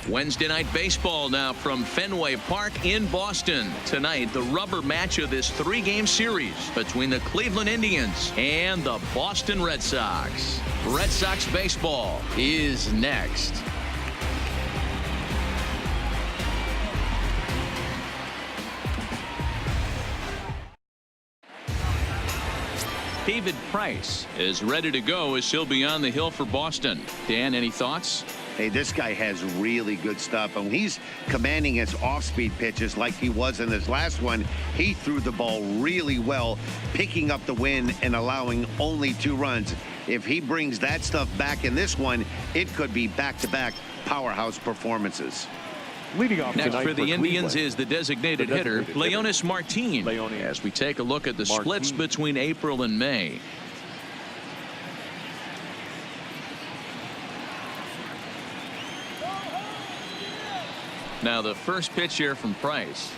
Wednesday night baseball now from Fenway Park in Boston. Tonight, the rubber match of this 3-game series between the Cleveland Indians and the Boston Red Sox. Red Sox baseball is next. David Price is ready to go as he'll be on the hill for Boston. Dan, any thoughts? Hey, this guy has really good stuff. And when he's commanding his off-speed pitches like he was in this last one, he threw the ball really well, picking up the win and allowing only 2 runs. If he brings that stuff back in this one, it could be back-to-back powerhouse performances. Leading off next for the Indians Cleveland is the designated hitter, Leonis Martin, as we take a look at the splits between April and May. Now the first pitch here from Price.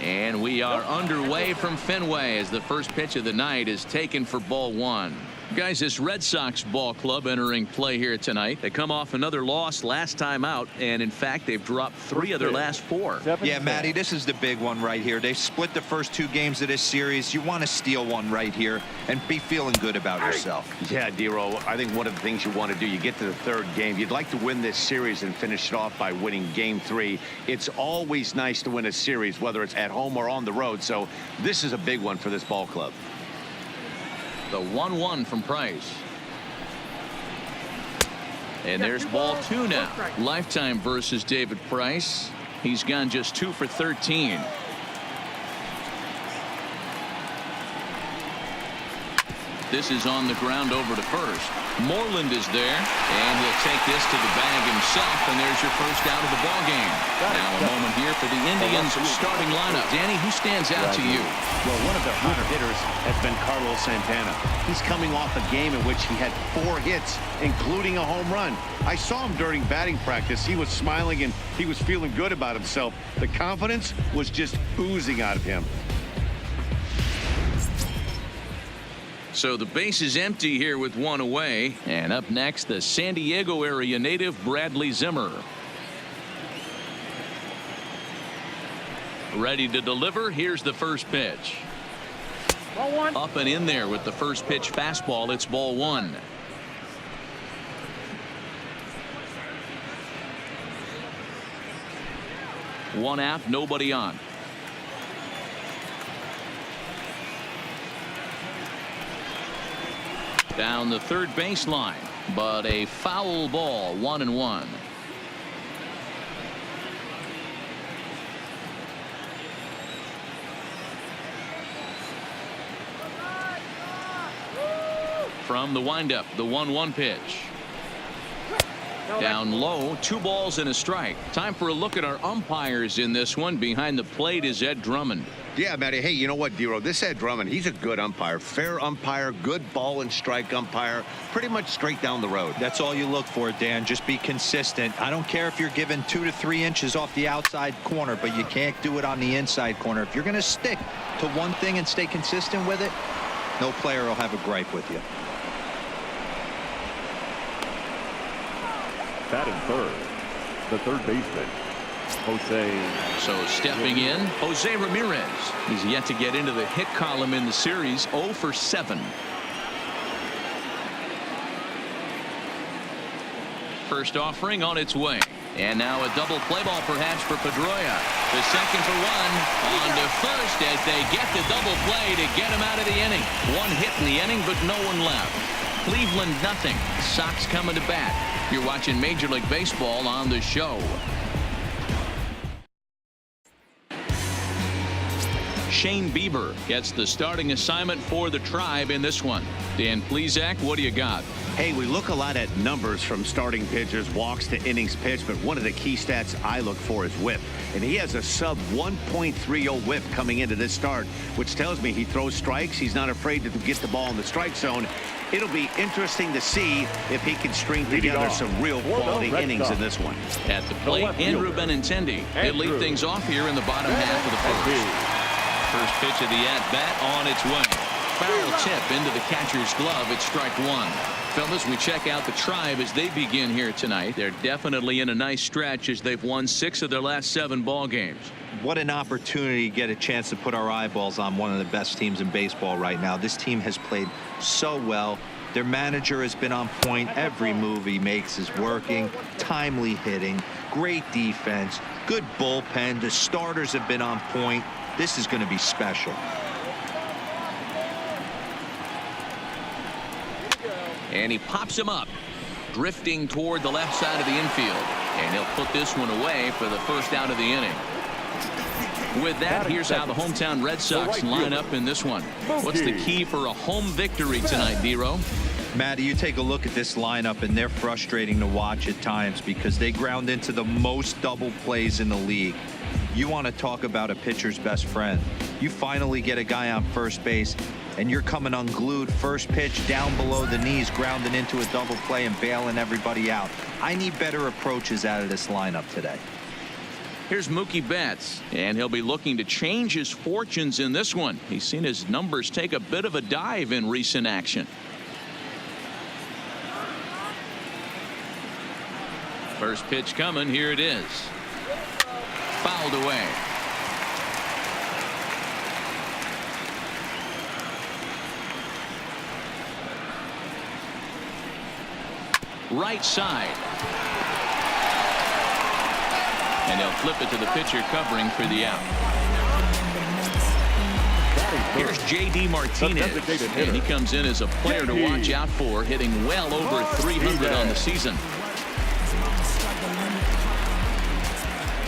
And we are underway from Fenway as the first pitch of the night is taken for ball 1. Guys, this Red Sox ball club entering play here tonight. They come off another loss last time out, and in fact they've dropped 3 of their last 4. Yeah, Matty, this is the big one right here. They split the first 2 games of this series. You want to steal one right here and be feeling good about yourself. Yeah, Dero, I think one of the things you want to do, you get to the 3rd game, you'd like to win this series and finish it off by winning game 3. It's always nice to win a series, whether it's at home or on the road. So this is a big one for this ball club. The 1-1 from Price. And there's ball 2 now. Lifetime versus David Price. He's gone just 2 for 13. This is on the ground over to first. Moreland is there, and he'll take this to the bag himself, and there's your first out of the ball game. Now a moment here for the Indians starting lineup. Danny, who stands out to you? Well, one of their hotter hitters has been Carlos Santana. He's coming off a game in which he had 4 hits, including a home run. I saw him during batting practice. He was smiling and he was feeling good about himself. The confidence was just oozing out of him. So the base is empty here with 1 away. And up next, the San Diego area native Bradley Zimmer. Ready to deliver. Here's the first pitch. Ball 1. Up and in there with the first pitch fastball. It's ball 1. One out, nobody on. Down the third baseline, but a foul ball, 1-1. From the windup, the 1-1 pitch. Down low, 2 balls and a strike. Time for a look at our umpires in this one. Behind the plate is Ed Drummond. Yeah, Matty. Hey, you know what, Dero? This Ed Drummond, he's a good umpire. Fair umpire, good ball and strike umpire. Pretty much straight down the road. That's all you look for, Dan. Just be consistent. I don't care if you're given 2 to 3 inches off the outside corner, but you can't do it on the inside corner. If you're going to stick to one thing and stay consistent with it, no player will have a gripe with you. Batting third, the third baseman, Jose. So stepping in, Jose Ramirez. He's yet to get into the hit column in the series. 0 for 7. First offering on its way. And now a double play ball perhaps for Pedroia. The second for 1. On to first as they get the double play to get him out of the inning. 1 hit in the inning, but no one left. Cleveland nothing. Sox coming to bat. You're watching Major League Baseball on the show. Shane Bieber gets the starting assignment for the Tribe in this one. Dan Plesac, what do you got? Hey, we look a lot at numbers from starting pitchers, walks to innings pitched, but one of the key stats I look for is whip. And he has a sub 1.30 whip coming into this start, which tells me he throws strikes. He's not afraid to get the ball in the strike zone. It'll be interesting to see if he can string together some real quality innings in this one. At the plate, Andrew Benintendi. He'll lead things off here in the bottom half of the first. First pitch of the at-bat on its way. foul tip into the catcher's glove. It's strike one. Fellas, we check out the Tribe as they begin here tonight. They're definitely in a nice stretch as they've won 6 of their last 7 ball games. What an opportunity to get a chance to put our eyeballs on one of the best teams in baseball right now. This team has played so well. Their manager has been on point. Every move he makes is working. Timely hitting, great defense, good bullpen. The starters have been on point. This is going to be special. And he pops him up, drifting toward the left side of the infield. And he'll put this one away for the first out of the inning. With that, here's how the hometown Red Sox line up in this one. What's the key for a home victory tonight, D-Row? Matty, you take a look at this lineup, and they're frustrating to watch at times because they ground into the most double plays in the league. You want to talk about a pitcher's best friend. You finally get a guy on first base, and you're coming unglued. First pitch down below the knees, grounding into a double play and bailing everybody out. I need better approaches out of this lineup today. Here's Mookie Betts, and he'll be looking to change his fortunes in this one. He's seen his numbers take a bit of a dive in recent action. First pitch coming. Here it is. Fouled away. Right side. And they'll flip it to the pitcher covering for the out. Here's J.D. Martinez, and he comes in as a player to watch out for, hitting well over 300 on the season.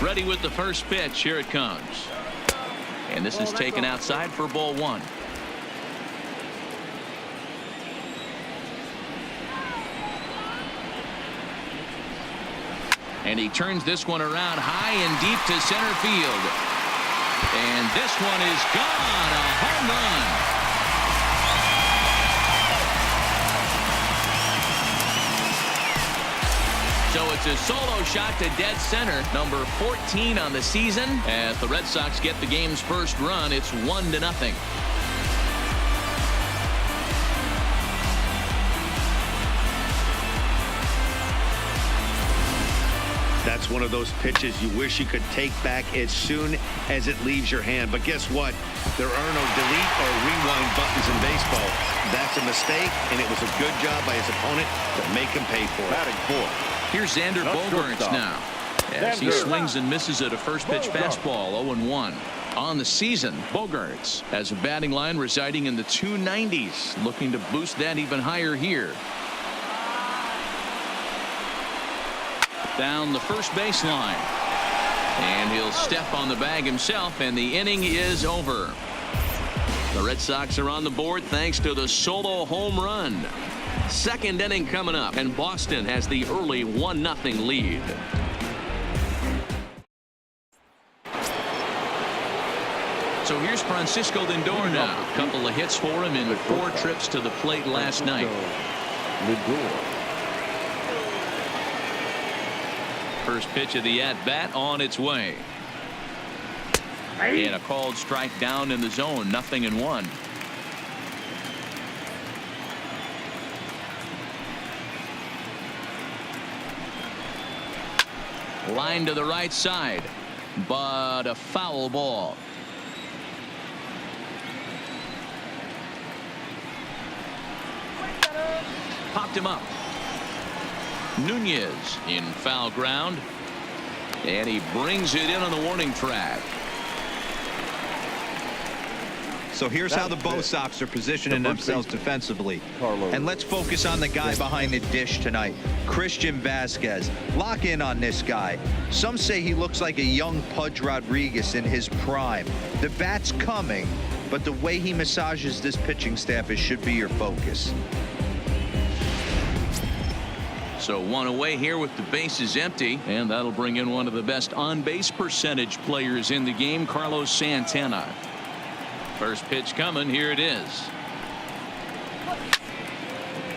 Ready with the first pitch. Here it comes. And this is taken outside for ball one. And he turns this one around high and deep to center field. And this one is gone. A home run. So it's a solo shot to dead center, number 14 on the season. As the Red Sox get the game's first run, it's 1-0. That's one of those pitches you wish you could take back as soon as it leaves your hand. But guess what? There are no delete or rewind buttons in baseball. That's a mistake, and it was a good job by his opponent to make him pay for it. Batting fourth. Here's Xander Bogaerts now, as he swings and misses at a first pitch fastball. 0-1 on the season. Bogaerts has a batting line residing in the 290s, looking to boost that even higher here. Down the first baseline, and he'll step on the bag himself, and the inning is over. The Red Sox are on the board thanks to the solo home run. Second inning coming up, and Boston has the early 1-0 lead. So here's Francisco Lindor now. A couple of hits for him in 4 trips to the plate last night. First pitch of the at-bat on its way. And a called strike down in the zone. 0-1. Line to the right side, but a foul ball. Popped him up. Nunez in foul ground, and he brings it in on the warning track. So here's how the BOS Sox are positioning themselves defensively. And let's focus on the guy behind the dish tonight, Christian Vasquez. Lock in on this guy. Some say he looks like a young Pudge Rodriguez in his prime. The bat's coming, but the way he massages this pitching staff should be your focus. So one away here with the bases empty, and that'll bring in one of the best on-base percentage players in the game, Carlos Santana. First pitch coming. Here it is.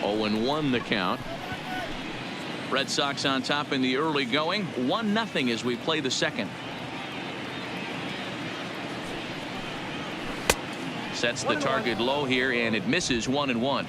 0-1 the count. Red Sox on top in the early going. 1-0 as we play the second. Sets the target low here, and it misses 1-1.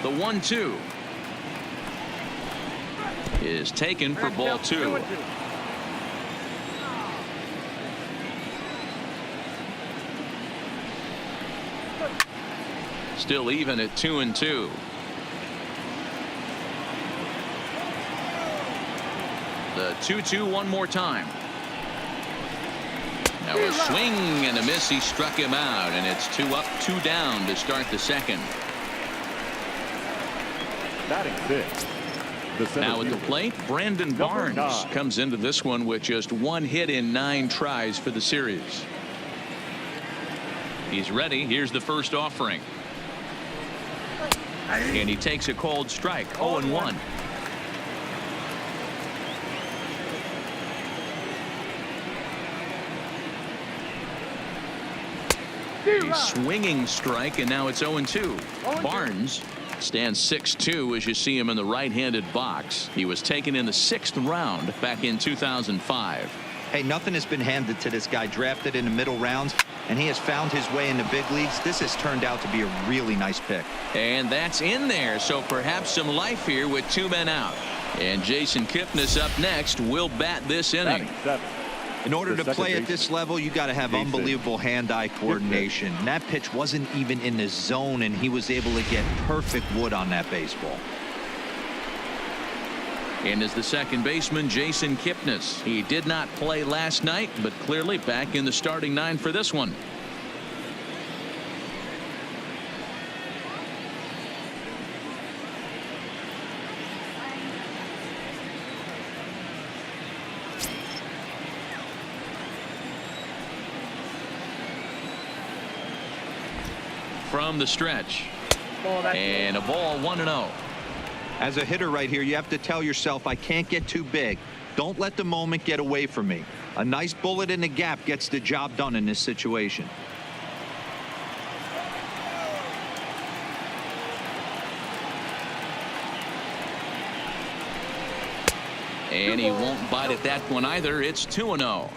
The 1-2 is taken for ball 2. Still even at 2-2. The 2-2 one more time. Now a swing and a miss. He struck him out, and it's 2 up, 2 down to start the second. Batting sixth. Now at the plate, Brandon Barnes 9. comes into this one with just 1 hit in 9 tries for the series. He's ready. Here's the first offering. And he takes a cold strike. 0-1. A swinging strike, and now it's 0-2. Barnes stands 6'2" as you see him in the right-handed box. He was taken in the 6th round back in 2005. Hey, nothing has been handed to this guy. Drafted in the middle rounds, and he has found his way in the big leagues. This has turned out to be a really nice pick. And that's in there, so perhaps some life here with 2 men out. And Jason Kipnis up next will bat this inning. Batting seventh. In order The to play second at this level, you got to have Jason unbelievable hand-eye coordination. And that pitch wasn't even in the zone, and he was able to get perfect wood on that baseball. And as the second baseman, Jason Kipnis. He did not play last night, but clearly back in the starting 9 for this one. From the stretch, and a ball 1-0. As a hitter right here, you have to tell yourself, I can't get too big. Don't let the moment get away from me. A nice bullet in the gap gets the job done in this situation. And he won't bite at that one either. It's 2-0.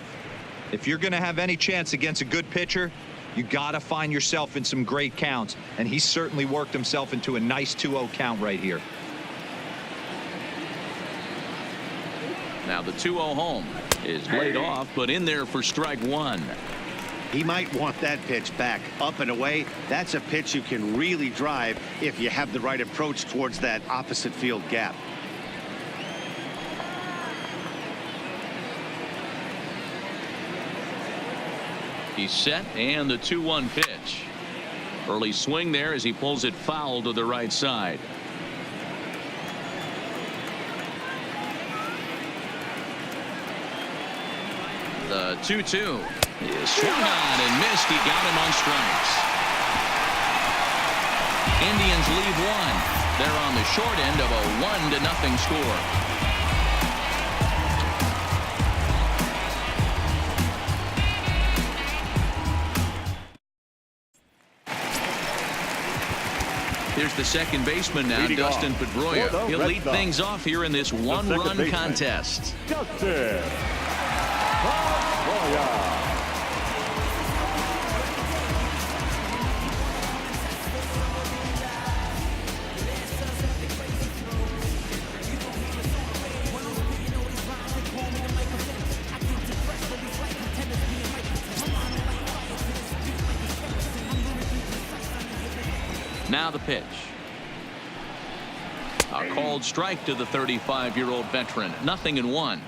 If you're going to have any chance against a good pitcher, you got to find yourself in some great counts. And he certainly worked himself into a nice 2-0 count right here. Now the 2-0 home is laid off, but in there for strike 1. He might want that pitch back up and away. That's a pitch you can really drive if you have the right approach towards that opposite field gap. He's set, and the 2-1 pitch. Early swing there as he pulls it foul to the right side. The 2-2 is swung on and missed. He got him on strikes. Indians leave 1. They're on the short end of a 1-0 score. Here's the second baseman now, Leading Dustin off Pedroia. for the He'll Red lead Sox, things off here in this second one-run baseman, contest. Dustin Pedroia. Now the pitch. A called strike to the 35-year-old veteran. 0-1.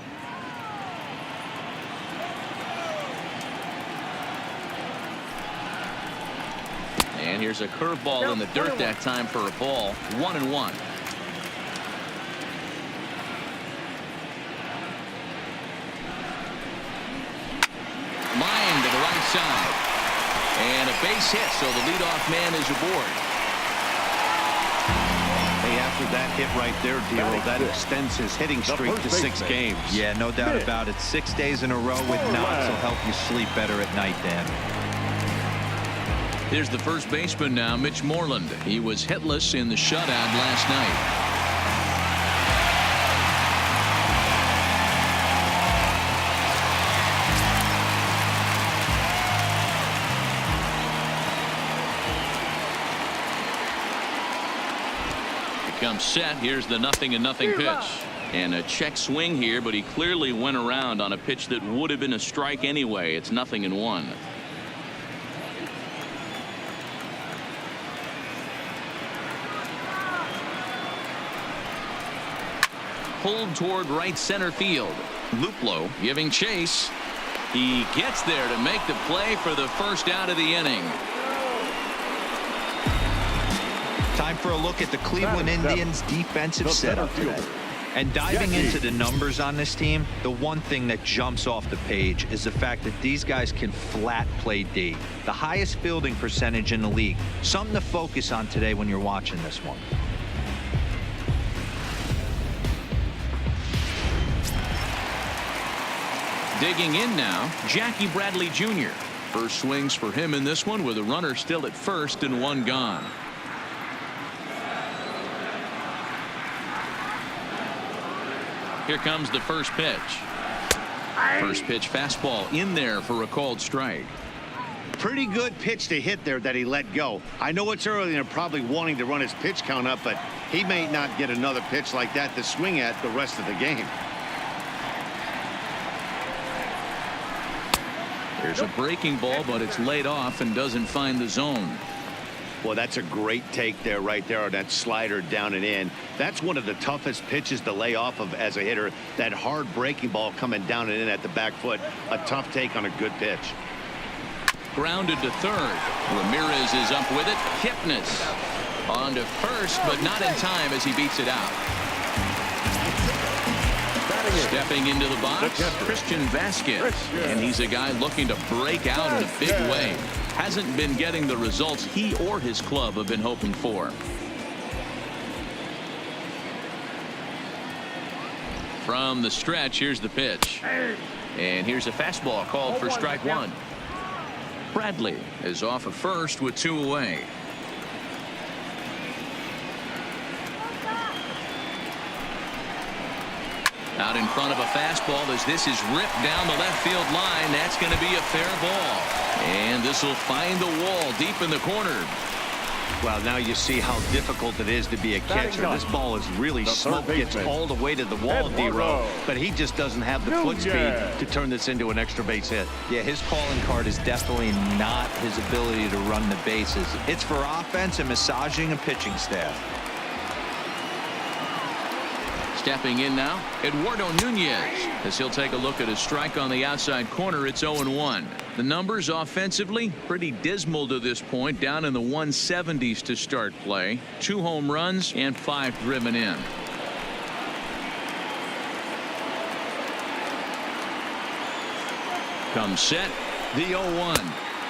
And here's a curveball in the dirt that time for a ball. 1-1. Line to the right side. And a base hit, so the leadoff man is aboard. He After that hit right there, Dero, that extends his hitting streak to 6 games. Yeah, no doubt about it. 6 days in a row with knocks will help you sleep better at night, Dan. Here's the first baseman now, Mitch Moreland. He was hitless in the shutout last night. Comes set. Here's the 0-0 pitch. And a check swing here, but he clearly went around on a pitch that would have been a strike anyway. It's 0-1. Pulled toward right center field. Luplow giving chase. He gets there to make the play for the first out of the inning. Time for a look at the Cleveland Indians defensive setup today. And diving into the numbers on this team, the one thing that jumps off the page is the fact that these guys can flat play D. The highest fielding percentage in the league. Something to focus on today when you're watching this one. Digging in now, Jackie Bradley Jr. First swings for him in this one with a runner still at first and 1 gone. Here comes the first pitch. First pitch fastball in there for a called strike. Pretty good pitch to hit there that he let go. I know it's early and they're probably wanting to run his pitch count up, but he may not get another pitch like that to swing at the rest of the game. There's a breaking ball, but it's laid off and doesn't find the zone. Well, that's a great take there right there on that slider down and in. That's one of the toughest pitches to lay off of as a hitter. That hard breaking ball coming down and in at the back foot. A tough take on a good pitch. Grounded to third. Ramirez is up with it. Kipnis on to first, but not in time as he beats it out. Stepping into the box, Christian Vasquez. And he's a guy looking to break out in a big way. Hasn't been getting the results he or his club have been hoping for. From the stretch, here's the pitch. And here's a fastball called for strike 1. Bradley is off of first with 2 away. Out in front of a fastball as this is ripped down the left field line. That's going to be a fair ball. And this will find the wall deep in the corner. Well, now you see how difficult it is to be a catcher. This ball is really smoke gets all the way to the wall, D-Row, but he just doesn't have the foot speed to turn this into an extra base hit. Yeah, his calling card is definitely not his ability to run the bases. It's for offense and massaging a pitching staff. Stepping in now, Eduardo Nunez, as he'll take a look at a strike on the outside corner. It's 0-1. The numbers offensively pretty dismal to this point, down in the 170s to start play. 2 home runs and 5 driven in. Comes set, the 0-1.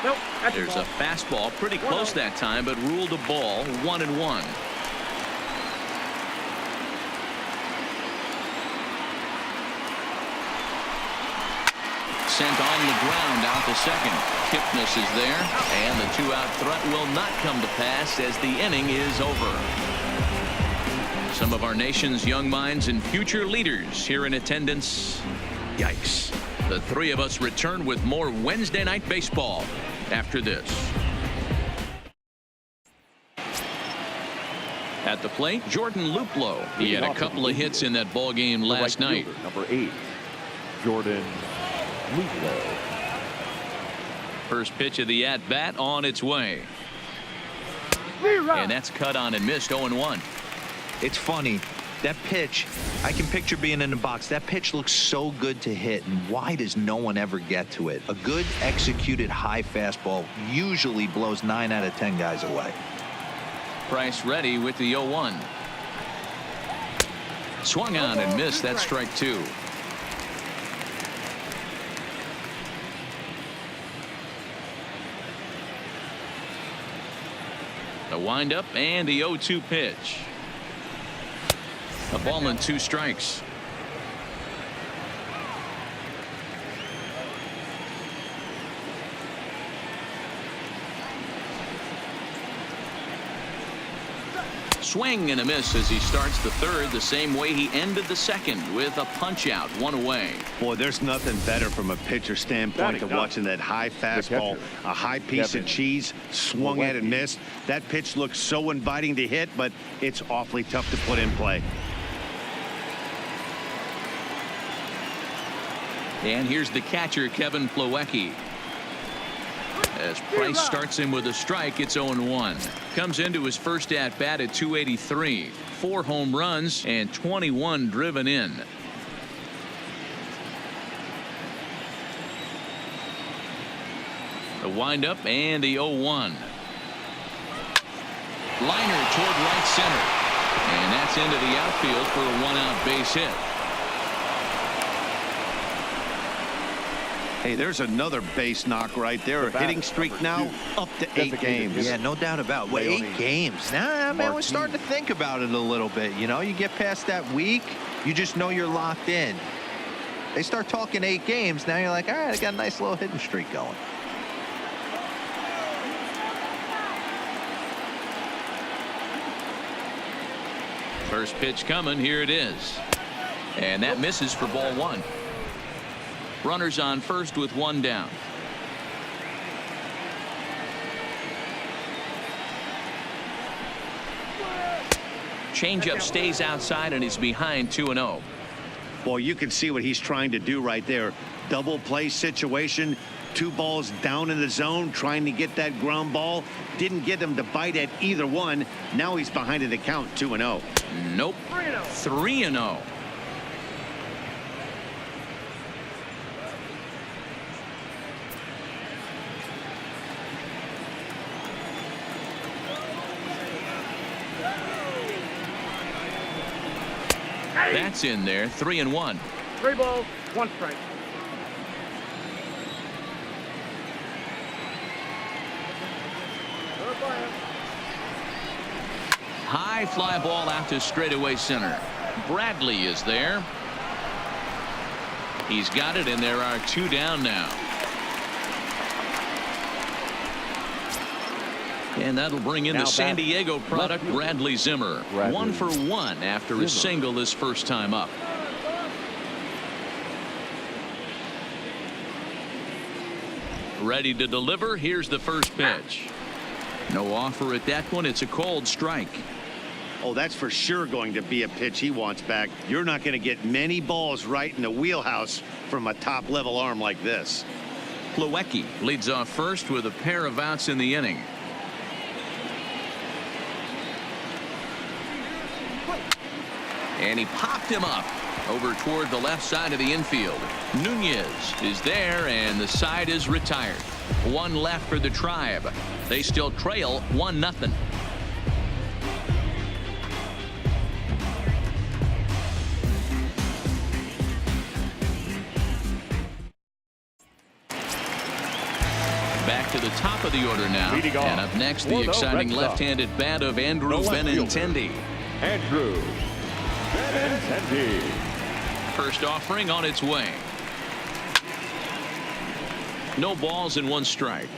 Nope, there's a fastball pretty close that time, but ruled a ball. 1-1. Sent on the ground out to second. Kipnis is there, and the 2-out threat will not come to pass as the inning is over. Some of our nation's young minds and future leaders here in attendance. Yikes. The 3 of us return with more Wednesday Night Baseball after this. At the plate, Jordan Luplow. He had a couple of hits in that ball game last night. Number 8, Jordan Luplow. First pitch of the at-bat on its way. And that's cut on and missed. 0-1. It's funny. That pitch, I can picture being in the box. That pitch looks so good to hit, and why does no one ever get to it? A good executed high fastball usually blows 9 out of 10 guys away. Price ready with the 0-1. Swung on and missed. That's strike 2. The windup and the 0-2 pitch. A ball and 2 strikes. Swing and a miss as he starts the third the same way he ended the second, with a punch out, 1 away. Boy, there's nothing better from a pitcher standpoint than watching that high fastball, a high piece of cheese, swung at and missed. That pitch looks so inviting to hit, but it's awfully tough to put in play. And here's the catcher, Kevin Plawecki. As Price starts him with a strike, it's 0-1. Comes into his first at bat at 283. 4 home runs and 21 driven in. The windup and the 0-1. Liner toward right center. And that's into the outfield for a 1-out base hit. Hey, there's another base knock right there. A hitting streak now up to 8 games. Yeah, no doubt about it. Well, 8 games. Nah, man, we're starting to think about it a little bit. You know, you get past that week, you just know you're locked in. They start talking 8 games, now you're like, all right, I got a nice little hitting streak going. First pitch coming, here it is. And that misses for ball 1. Runners on first with 1 down. Changeup stays outside and he's behind 2-0. Well, you can see what he's trying to do right there. Double play situation. 2 balls down in the zone, trying to get that ground ball. Didn't get him to bite at either one. Now he's behind in the count, 2-0. Nope. 3-0. That's in there. 3-1. 3 balls, 1 strike. High fly ball out to straightaway center. Bradley is there. He's got it, and there are 2 down now. And that'll bring in the San Diego product, Bradley Zimmer. 1 for 1 after a single his first time up. Ready to deliver. Here's the first pitch. No offer at that one. It's a cold strike. Oh, that's for sure going to be a pitch he wants back. You're not going to get many balls right in the wheelhouse from a top-level arm like this. Plawecki leads off first with a pair of outs in the inning. And he popped him up over toward the left side of the infield. Nunez is there, and the side is retired. 1 left for the Tribe. They still trail 1-0. Back to the top of the order now. And up next, the exciting left-handed bat of Andrew Benintendi. Andrew Benintendi. First offering on its way. No balls and 1 strike.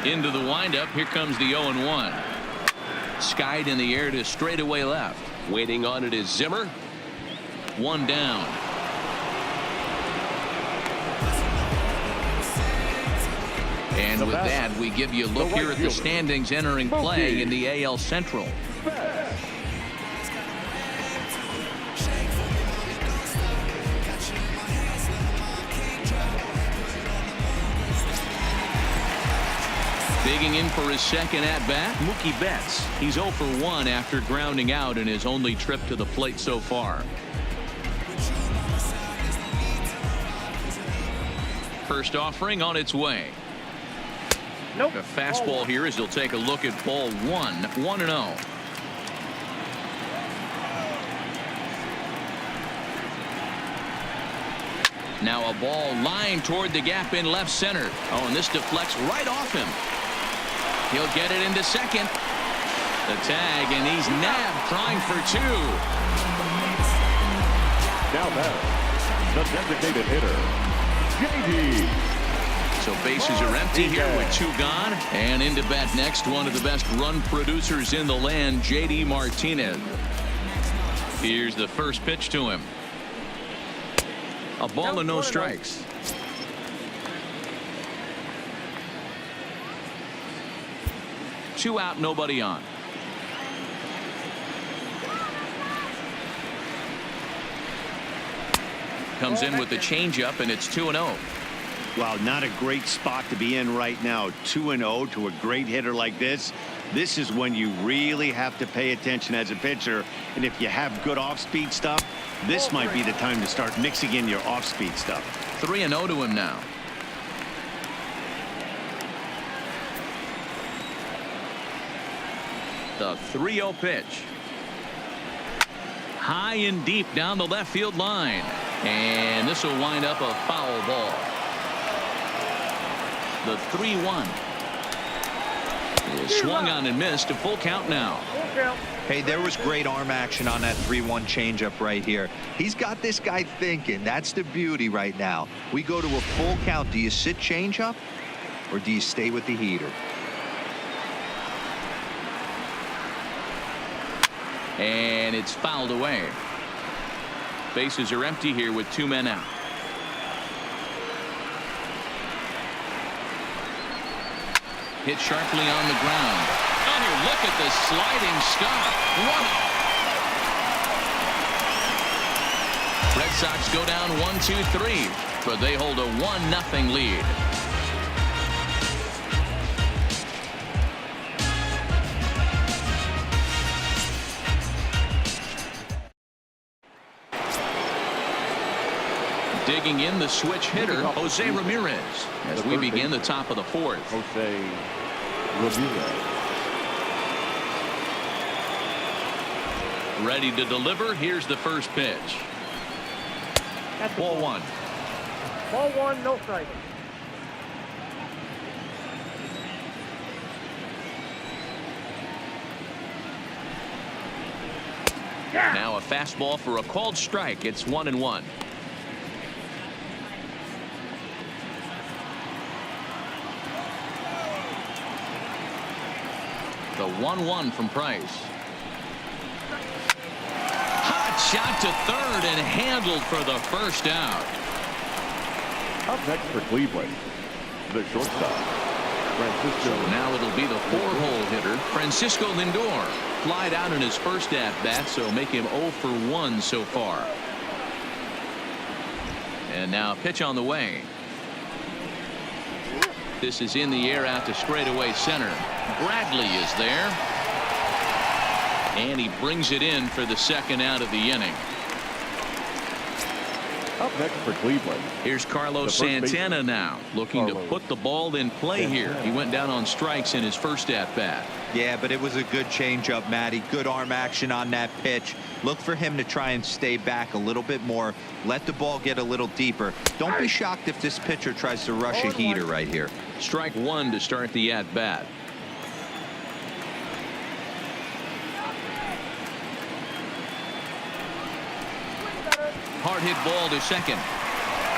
Into the windup. Here comes the 0-1. Skied in the air to straightaway left. Waiting on it is Zimmer. 1 down. And with that, we give you a look here at the standings entering play in the AL Central. Digging in for his second at-bat, Mookie Betts. He's 0 for 1 after grounding out in his only trip to the plate so far. First offering on its way. Nope. A fastball here as he'll take a look at ball 1. 1-0. Now a ball lined toward the gap in left center. Oh, and this deflects right off him. He'll get it into second. The tag, and he's nabbed, trying for two. Now batter, the designated hitter, J.D. So bases are empty here with two gone. And into bat next, one of the best run producers in the land, J.D. Martinez. Here's the first pitch to him. A ball and no strikes. Two out, nobody on. Comes in with the changeup, and it's 2-0. Wow, not a great spot to be in right now. 2-0 to a great hitter like this. This is when you really have to pay attention as a pitcher. And if you have good off-speed stuff, this might be the time to start mixing in your off-speed stuff. 3-0 to him now. The 3-0 pitch. High and deep down the left field line. And this will wind up a foul ball. The 3-1 is swung on and missed. A full count now. Hey, there was great arm action on that 3-1 changeup right here. He's got this guy thinking. That's the beauty right now. We go to a full count. Do you sit changeup or do you stay with the heater? And it's fouled away. Bases are empty here with two men out. Hit sharply on the ground. Oh, look at the sliding stop. Wow. Red Sox go down 1-2-3, but they hold a 1-0 lead. Digging in the switch hitter, Jose Ramirez, as we begin the top of the fourth. Jose Ramirez. Ready to deliver. Here's the first pitch. Ball one. Ball one, no strike. Now a fastball for a called strike. It's 1-1. The 1-1 from Price. Hot shot to third and handled for the first out. Up next for Cleveland, the shortstop, Francisco. So now it'll be the four-hole hitter, Francisco Lindor. Flied out in his first at-bat, so make him 0 for 1 so far. And now a pitch on the way. This is in the air out to straightaway center. Bradley is there. And he brings it in for the second out of the inning. Up next for Cleveland. Here's Carlos Santana now, looking to put the ball in play here. He went down on strikes in his first at-bat. Yeah, but it was a good changeup, Matty. Good arm action on that pitch. Look for him to try and stay back a little bit more. Let the ball get a little deeper. Don't be shocked if this pitcher tries to rush a heater right here. Strike one to start the at-bat. Hard hit ball to second.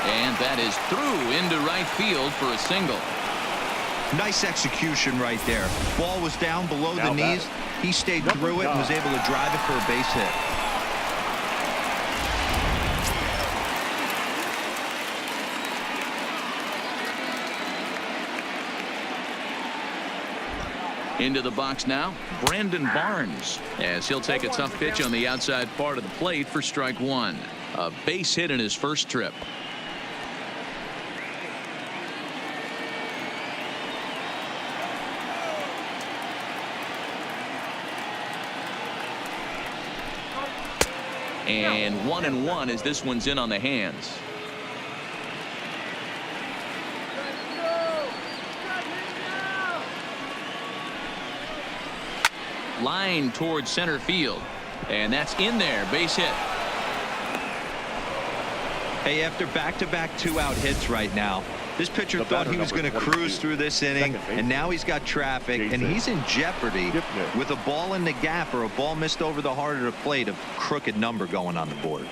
And that is through into right field for a single. Nice execution right there. Ball was down below the knees. He stayed through it and was able to drive it for a base hit. Into the box now, Brandon Barnes, as he'll take a tough pitch on the outside part of the plate for strike one. A base hit in his first trip. And 1-1 as this one's in on the hands. Line towards center field, and that's in there. Base hit. Hey, after back-to-back two-out hits right now, This pitcher The thought batter, he was going to number cruise 22, through this inning, second base. and now he's got traffic, and Jason. he's in jeopardy Gipnis. with a ball in the gap or a ball missed over the heart of the plate, a crooked number going on the board.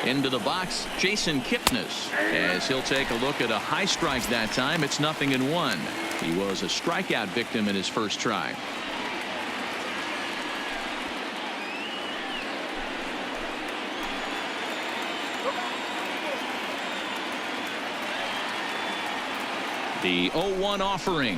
Into the box, Jason Kipnis, as he'll take a look at a high strike that time. It's 0-1. He was a strikeout victim in his first try. The 0-1 offering.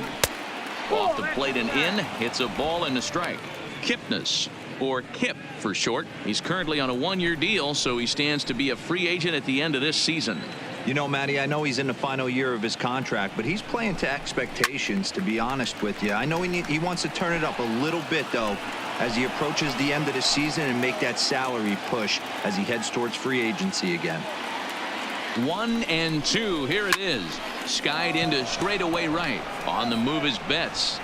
Off the plate and in. Hits a ball and a strike. Kipnis, or Kip for short. He's currently on a one-year deal, so he stands to be a free agent at the end of this season. You know, Matty, I know he's in the final year of his contract, but he's playing to expectations, to be honest with you. I know he wants to turn it up a little bit, though, as he approaches the end of the season and make that salary push as he heads towards free agency again. 1-2. Here it is. Skied into straightaway right. On the move is Betts.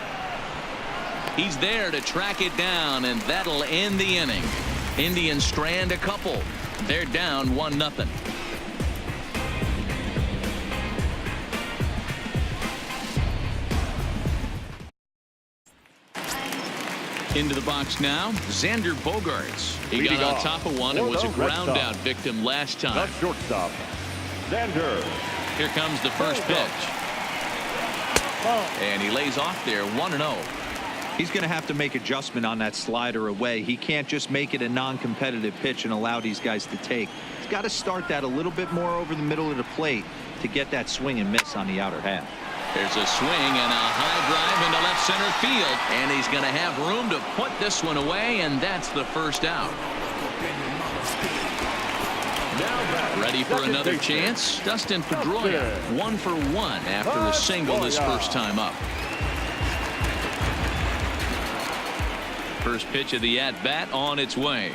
He's there to track it down, and that'll end the inning. Indians strand a couple. They're down 1-0. Into the box now, Xander Bogaerts. He Leading got on off top of one and for was a the Red ground Sox. out victim last The time. shortstop, Xander. Here comes the first pitch. And he lays off there 1-0. He's going to have to make adjustment on that slider away. He can't just make it a non-competitive pitch and allow these guys to take. He's got to start that a little bit more over the middle of the plate to get that swing and miss on the outer half. There's a swing and a high drive into left center field, and he's going to have room to put this one away, and that's the first out. Ready for another chance? Dustin Pedroia, 1 for 1 after a single his first time up. First pitch of the at-bat on its way.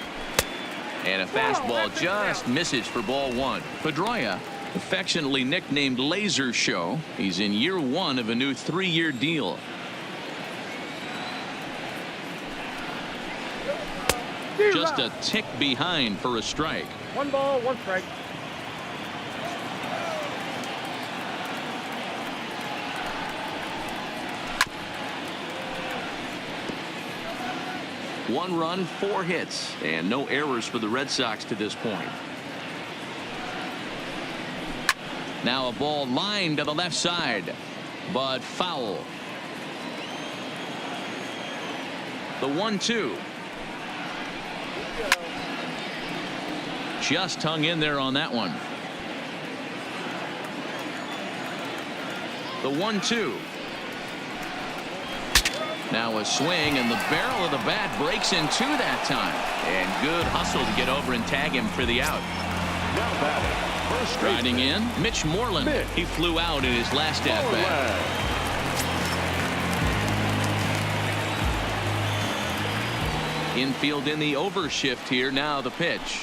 And a fastball just misses for ball one. Pedroia, affectionately nicknamed Laser Show. He's in year 1 of a new 3-year deal. Just a tick behind for a strike. 1 ball, 1 strike. One run, 4 hits, and no errors for the Red Sox to this point. Now a ball lined to the left side, but foul. The 1-2. Just hung in there on that one. The 1-2. Now a swing, and the barrel of the bat breaks in 2 that time. And good hustle to get over and tag him for the out. Now batting, first Striding in, Mitch Moreland. Mitch. He flew out in his last at-bat. Infield in the overshift here. Now the pitch.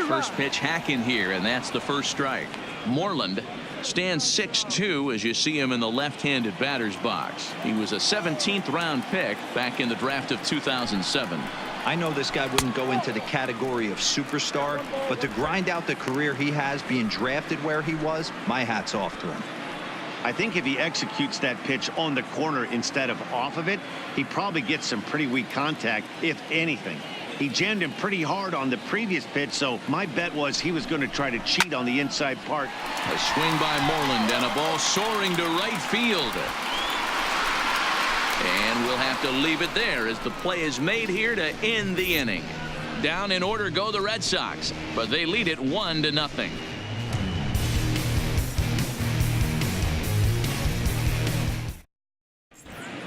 First pitch hack in here, and that's the first strike. Moreland stands 6'2" as you see him in the left-handed batter's box. He was a 17th round pick back in the draft of 2007. I know this guy wouldn't go into the category of superstar, but to grind out the career he has being drafted where he was, my hat's off to him. I think if he executes that pitch on the corner instead of off of it, he probably gets some pretty weak contact, if anything. He jammed him pretty hard on the previous pitch, so my bet was he was going to try to cheat on the inside part. A swing by Moreland and a ball soaring to right field. And we'll have to leave it there as the play is made here to end the inning. Down in order go the Red Sox, but they lead it 1-0.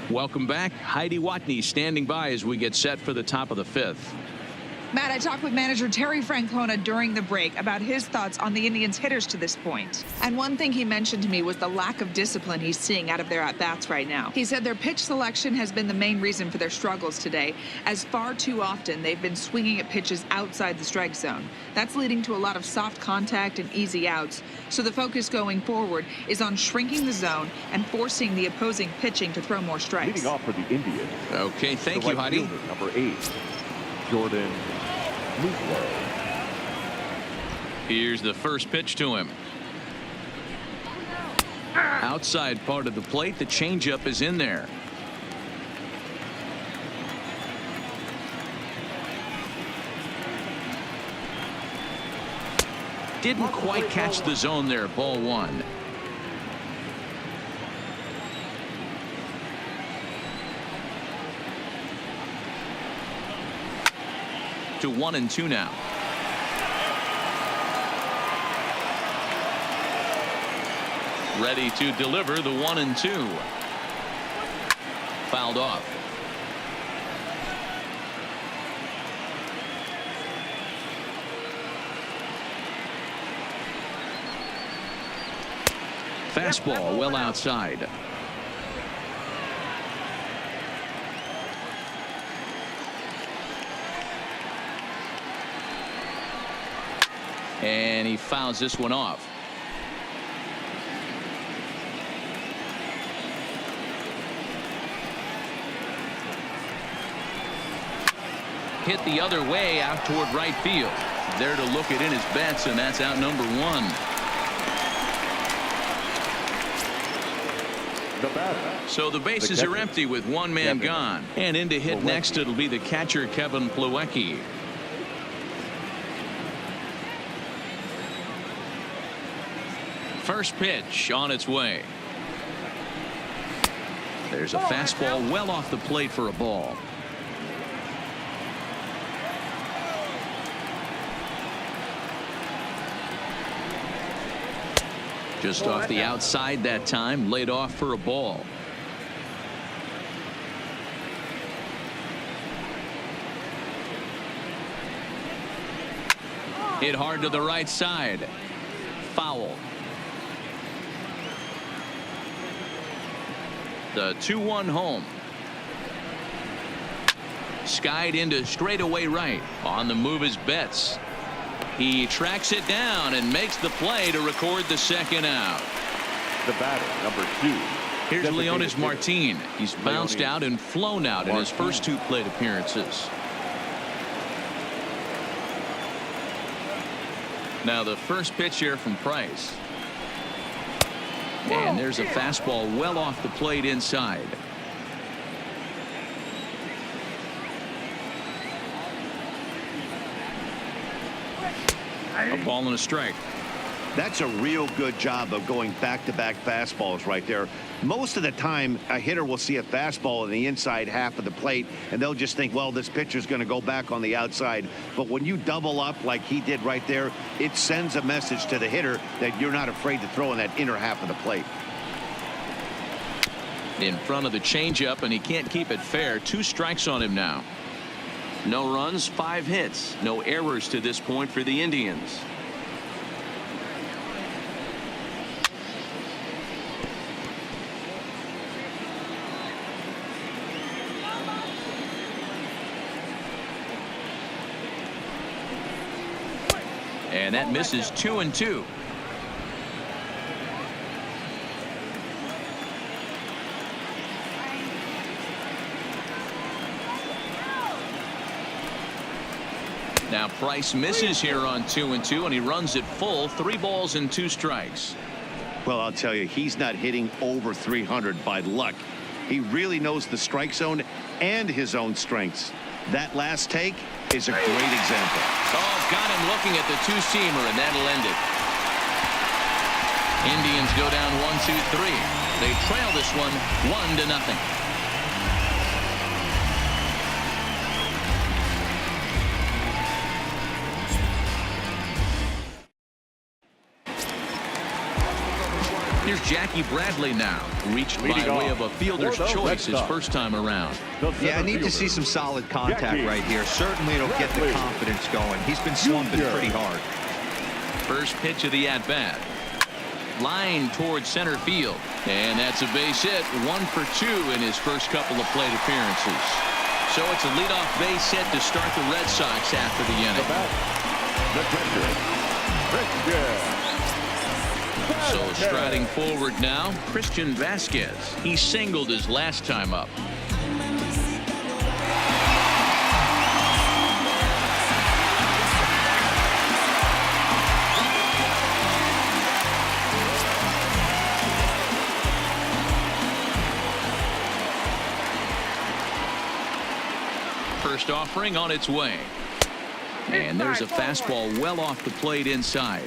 Welcome back. Heidi Watney standing by as we get set for the top of the 5th. Matt, I talked with manager Terry Francona during the break about his thoughts on the Indians' hitters to this point. And one thing he mentioned to me was the lack of discipline he's seeing out of their at-bats right now. He said their pitch selection has been the main reason for their struggles today, as far too often they've been swinging at pitches outside the strike zone. That's leading to a lot of soft contact and easy outs. So the focus going forward is on shrinking the zone and forcing the opposing pitching to throw more strikes. Leading off for the Indians. Okay, thank the you, right Heidi. fielder, number 8, Jordan Luplow. Here's the first pitch to him. Outside part of the plate, the changeup is in there. Didn't quite catch the zone there. Ball 1. To 1-2 now. Ready to deliver the 1-2. Fouled off. Fastball well outside. And he fouls this one off. Hit the other way out toward right field. There to look it in his bets, and that's out number 1. The batter. So the bases are empty with one man gone. And in to hit next, it'll be the catcher, Kevin Plawecki. First pitch on its way. There's a fastball well off the plate for a ball. Just off the outside that time, laid off for a ball. Hit hard to the right side. Foul. The 2-1 home. Skied into straightaway right. On the move is Betts. He tracks it down and makes the play to record the second out. The batter, number 2. Here's Leonis Martin. He's bounced out and flown out in his first 2 plate appearances. Now the first pitch here from Price. And there's a fastball well off the plate inside. A ball and a strike. That's a real good job of going back-to-back fastballs right there. Most of the time, a hitter will see a fastball in the inside half of the plate, and they'll just think, well, this pitcher's going to go back on the outside. But when you double up like he did right there, it sends a message to the hitter that you're not afraid to throw in that inner half of the plate. In front of the changeup, and he can't keep it fair. 2 strikes on him now. No runs, 5 hits. No errors to this point for the Indians. And that misses 2-2. Now Price misses here on 2-2, and he runs it full. 3 balls and 2 strikes. Well, I'll tell you, he's not hitting over 300 by luck. He really knows the strike zone and his own strengths. That last take is a great example. Oh, got him looking at the 2-seamer, and that'll end it. Indians go down 1-2-3. They trail this one 1-0. Here's Jackie Bradley now. Reached by way of a fielder's choice his first time around. Yeah, I need to see some solid contact right here. Certainly it'll get the confidence going. He's been slumping pretty hard. First pitch of the at-bat. Line towards center field. And that's a base hit. 1 for 2 in his first couple of plate appearances. So it's a leadoff base hit to start the Red Sox after the inning. The catcher, So striding forward now, Christian Vasquez. He singled his last time up. First offering on its way. And there's a fastball well off the plate inside.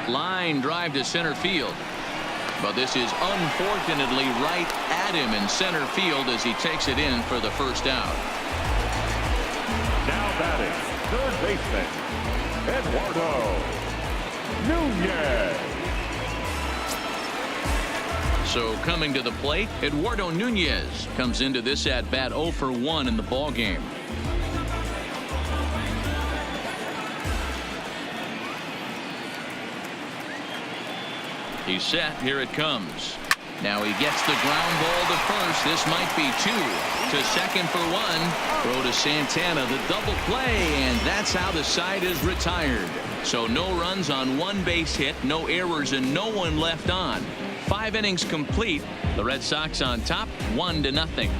Line drive to center field. But this is unfortunately right at him in center field as he takes it in for the first out. now batting, third baseman, Eduardo Nunez. So coming to the plate, Eduardo Nunez comes into this at-bat 0 for 1 in the ballgame. He's set. Here it comes. Now he gets the ground ball to first. This might be 2. To second for 1. Throw to Santana, the double play, and that's how the side is retired. So no runs on 1 base hit, no errors, and no one left on. 5 innings complete. The Red Sox on top, 1-0.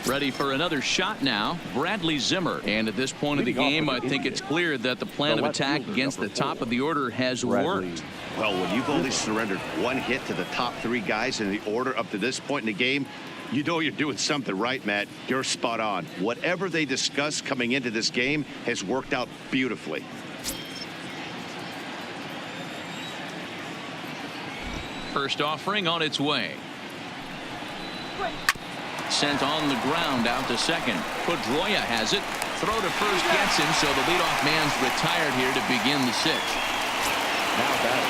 Ready for another shot now, Bradley Zimmer. And at this point of the game, I think it's clear that the plan of attack against the top of the order has worked. Well, when you've only surrendered 1 hit to the top 3 guys in the order up to this point in the game, you know you're doing something right, Matt. You're spot on. Whatever they discussed coming into this game has worked out beautifully. First offering on its way. Sent on the ground out to second. Pedroia has it. Throw to first gets him, so the leadoff man's retired here to begin the 6th.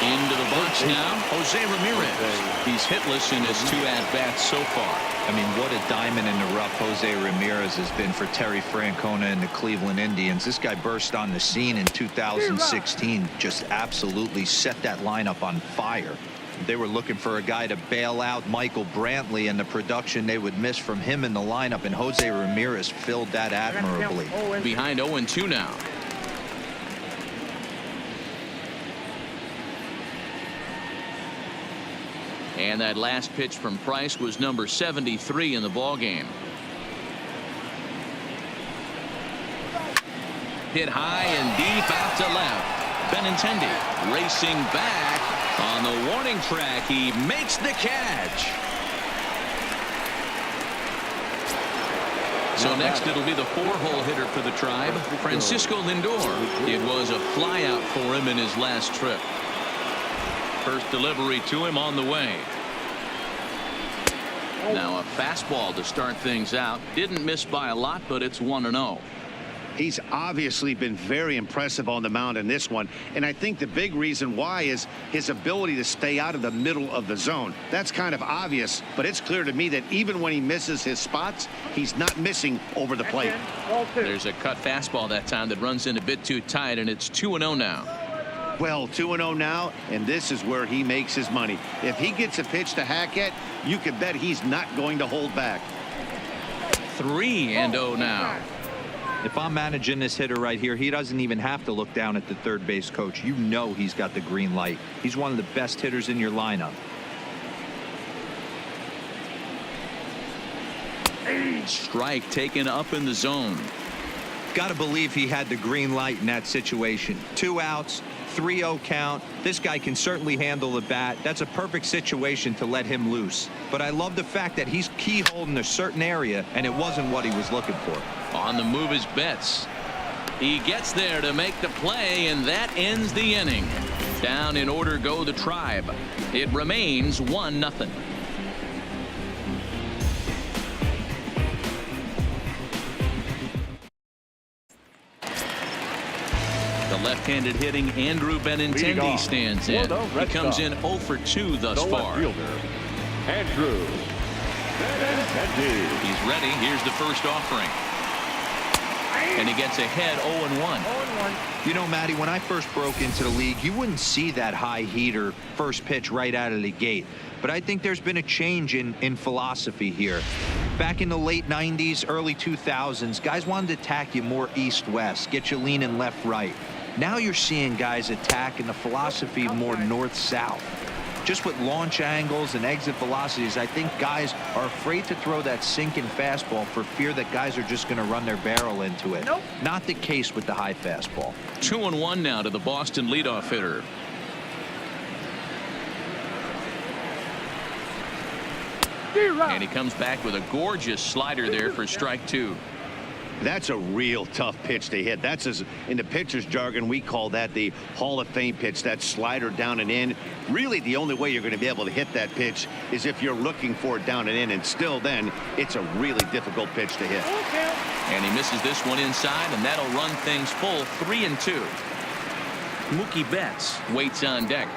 Into the box now, Jose Ramirez. He's hitless in his 2 at-bats so far. I mean, what a diamond in the rough Jose Ramirez has been for Terry Francona and the Cleveland Indians. This guy burst on the scene in 2016, just absolutely set that lineup on fire. They were looking for a guy to bail out Michael Brantley and the production they would miss from him in the lineup, and Jose Ramirez filled that admirably. Behind 0-2 now. And that last pitch from Price was number 73 in the ballgame. Hit high and deep out to left. Benintendi racing back. On the warning track, he makes the catch. So next it'll be the 4-hole hitter for the Tribe, Francisco Lindor. It was a flyout for him in his last trip. First delivery to him on the way. Now a fastball to start things out. Didn't miss by a lot, but it's 1-0. He's obviously been very impressive on the mound in this one, and I think the big reason why is his ability to stay out of the middle of the zone. That's kind of obvious, but it's clear to me that even when he misses his spots, he's not missing over the plate. There's a cut fastball that time that runs in a bit too tight, and it's 2-0 now. Well, 2-0 now, and this is where he makes his money. If he gets a pitch to hack at, you can bet he's not going to hold back. 3-0 now. If I'm managing this hitter right here, he doesn't even have to look down at the third base coach. You know he's got the green light. He's one of the best hitters in your lineup. Strike taken up in the zone. Got to believe he had the green light in that situation. 2 outs, 3-0 count. This guy can certainly handle the bat. That's a perfect situation to let him loose. But I love the fact that he's keyholed in a certain area, and it wasn't what he was looking for. On the move is Betts. He gets there to make the play, and that ends the inning. Down in order go the Tribe. It remains 1-0. left-handed hitting Andrew Benintendi stands in. He comes in 0 for 2 thus far. Fielder, Andrew Benintendi. He's ready. Here's the first offering. And he gets ahead 0-1. You know, Matty, when I first broke into the league, you wouldn't see that high heater first pitch right out of the gate. But I think there's been a change in philosophy here. Back in the late 90s, early 2000s, guys wanted to attack you more east-west, get you leaning left-right. Now you're seeing guys attack in the philosophy more north-south. Just with launch angles and exit velocities, I think guys are afraid to throw that sinking fastball for fear that guys are just going to run their barrel into it. Nope. Not the case with the high fastball. 2-1 now to the Boston leadoff hitter. And he comes back with a gorgeous slider there for strike 2. That's a real tough pitch to hit. That's, as in the pitcher's jargon, we call that the Hall of Fame pitch, that slider down and in. Really, the only way you're going to be able to hit that pitch is if you're looking for it down and in, and still then, it's a really difficult pitch to hit. And he misses this one inside, and that'll run things full 3-2. Mookie Betts waits on deck.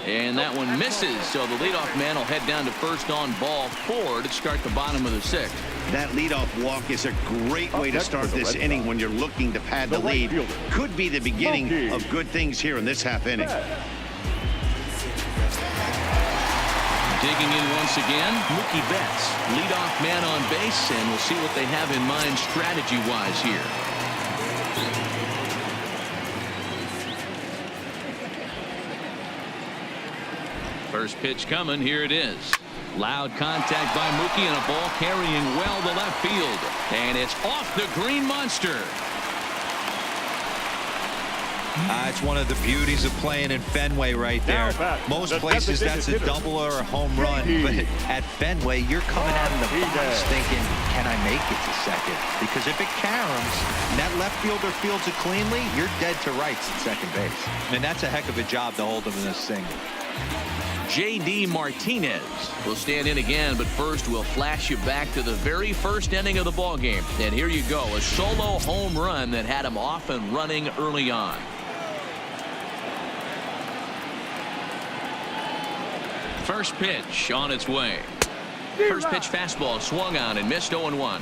And that one misses, so the leadoff man will head down to first on ball 4 to start the bottom of the 6th. That leadoff walk is a great way to start this inning when you're looking to pad the lead. Could be the beginning of good things here in this half inning. Digging in once again, Mookie Betts, leadoff man on base, and we'll see what they have in mind strategy-wise here. First pitch coming. Here it is. Loud contact by Mookie, and a ball carrying well to left field. And it's off the green monster. It's one of the beauties of playing in Fenway right there. Most places that's a double or a home run, but at Fenway you're coming out of the box thinking, can I make it to second? Because if it caroms and that left fielder fields it cleanly, you're dead to rights at second base. And that's a heck of a job to hold him in this single. J.D. Martinez will stand in again, but first we'll flash you back to the very first inning of the ball game. And here you go, a solo home run that had him off and running early on. First pitch on its way. First pitch fastball swung on and missed 0-1.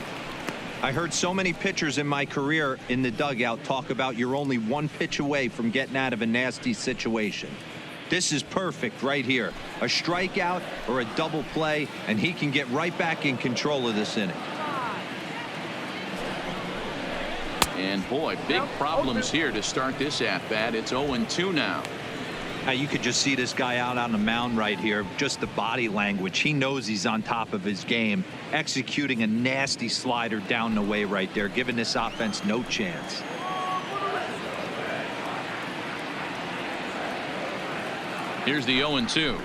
I heard so many pitchers in my career in the dugout talk about you're only one pitch away from getting out of a nasty situation. This is perfect right here. A strikeout or a double play, and he can get right back in control of this inning. And boy, big problems here to start this at-bat. It's 0-2 now. Now you could just see this guy out on the mound right here. Just the body language. He knows he's on top of his game. Executing a nasty slider down the way right there, giving this offense no chance. Here's the 0-2.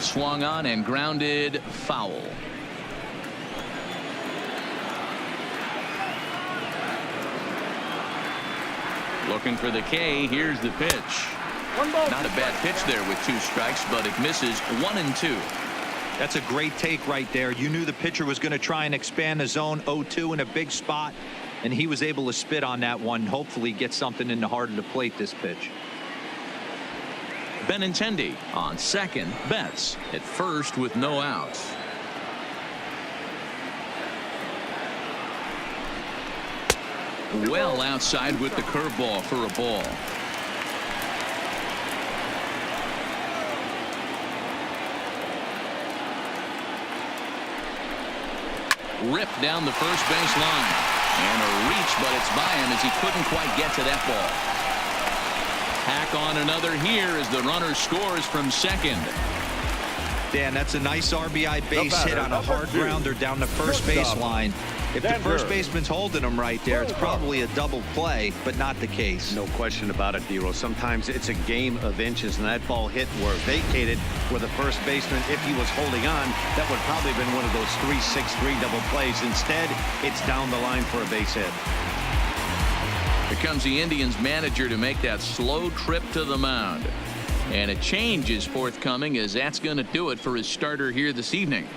Swung on and grounded foul. Looking for the K. Here's the pitch. Not a bad pitch there with 2 strikes, but it misses 1-2. That's a great take right there. You knew the pitcher was going to try and expand the zone. 0-2 in a big spot, and he was able to spit on that one. Hopefully get something in the heart of the plate this pitch. Benintendi on second. Betts at first with no outs. Well outside with the curveball for a ball. Ripped down the first base line. And a reach, but it's by him as he couldn't quite get to that ball. Hack on another here as the runner scores from second. Dan, that's a nice RBI base hit on a hard grounder down the first base line. If the first baseman's holding him right there, it's probably a double play, but not the case. No question about it, Dero. Sometimes it's a game of inches, and that ball hit where vacated where the first baseman, if he was holding on, that would probably have been one of those 3-6-3 double plays. Instead, it's down the line for a base hit. Here comes the Indians manager to make that slow trip to the mound. And a change is forthcoming, as that's going to do it for his starter here this evening.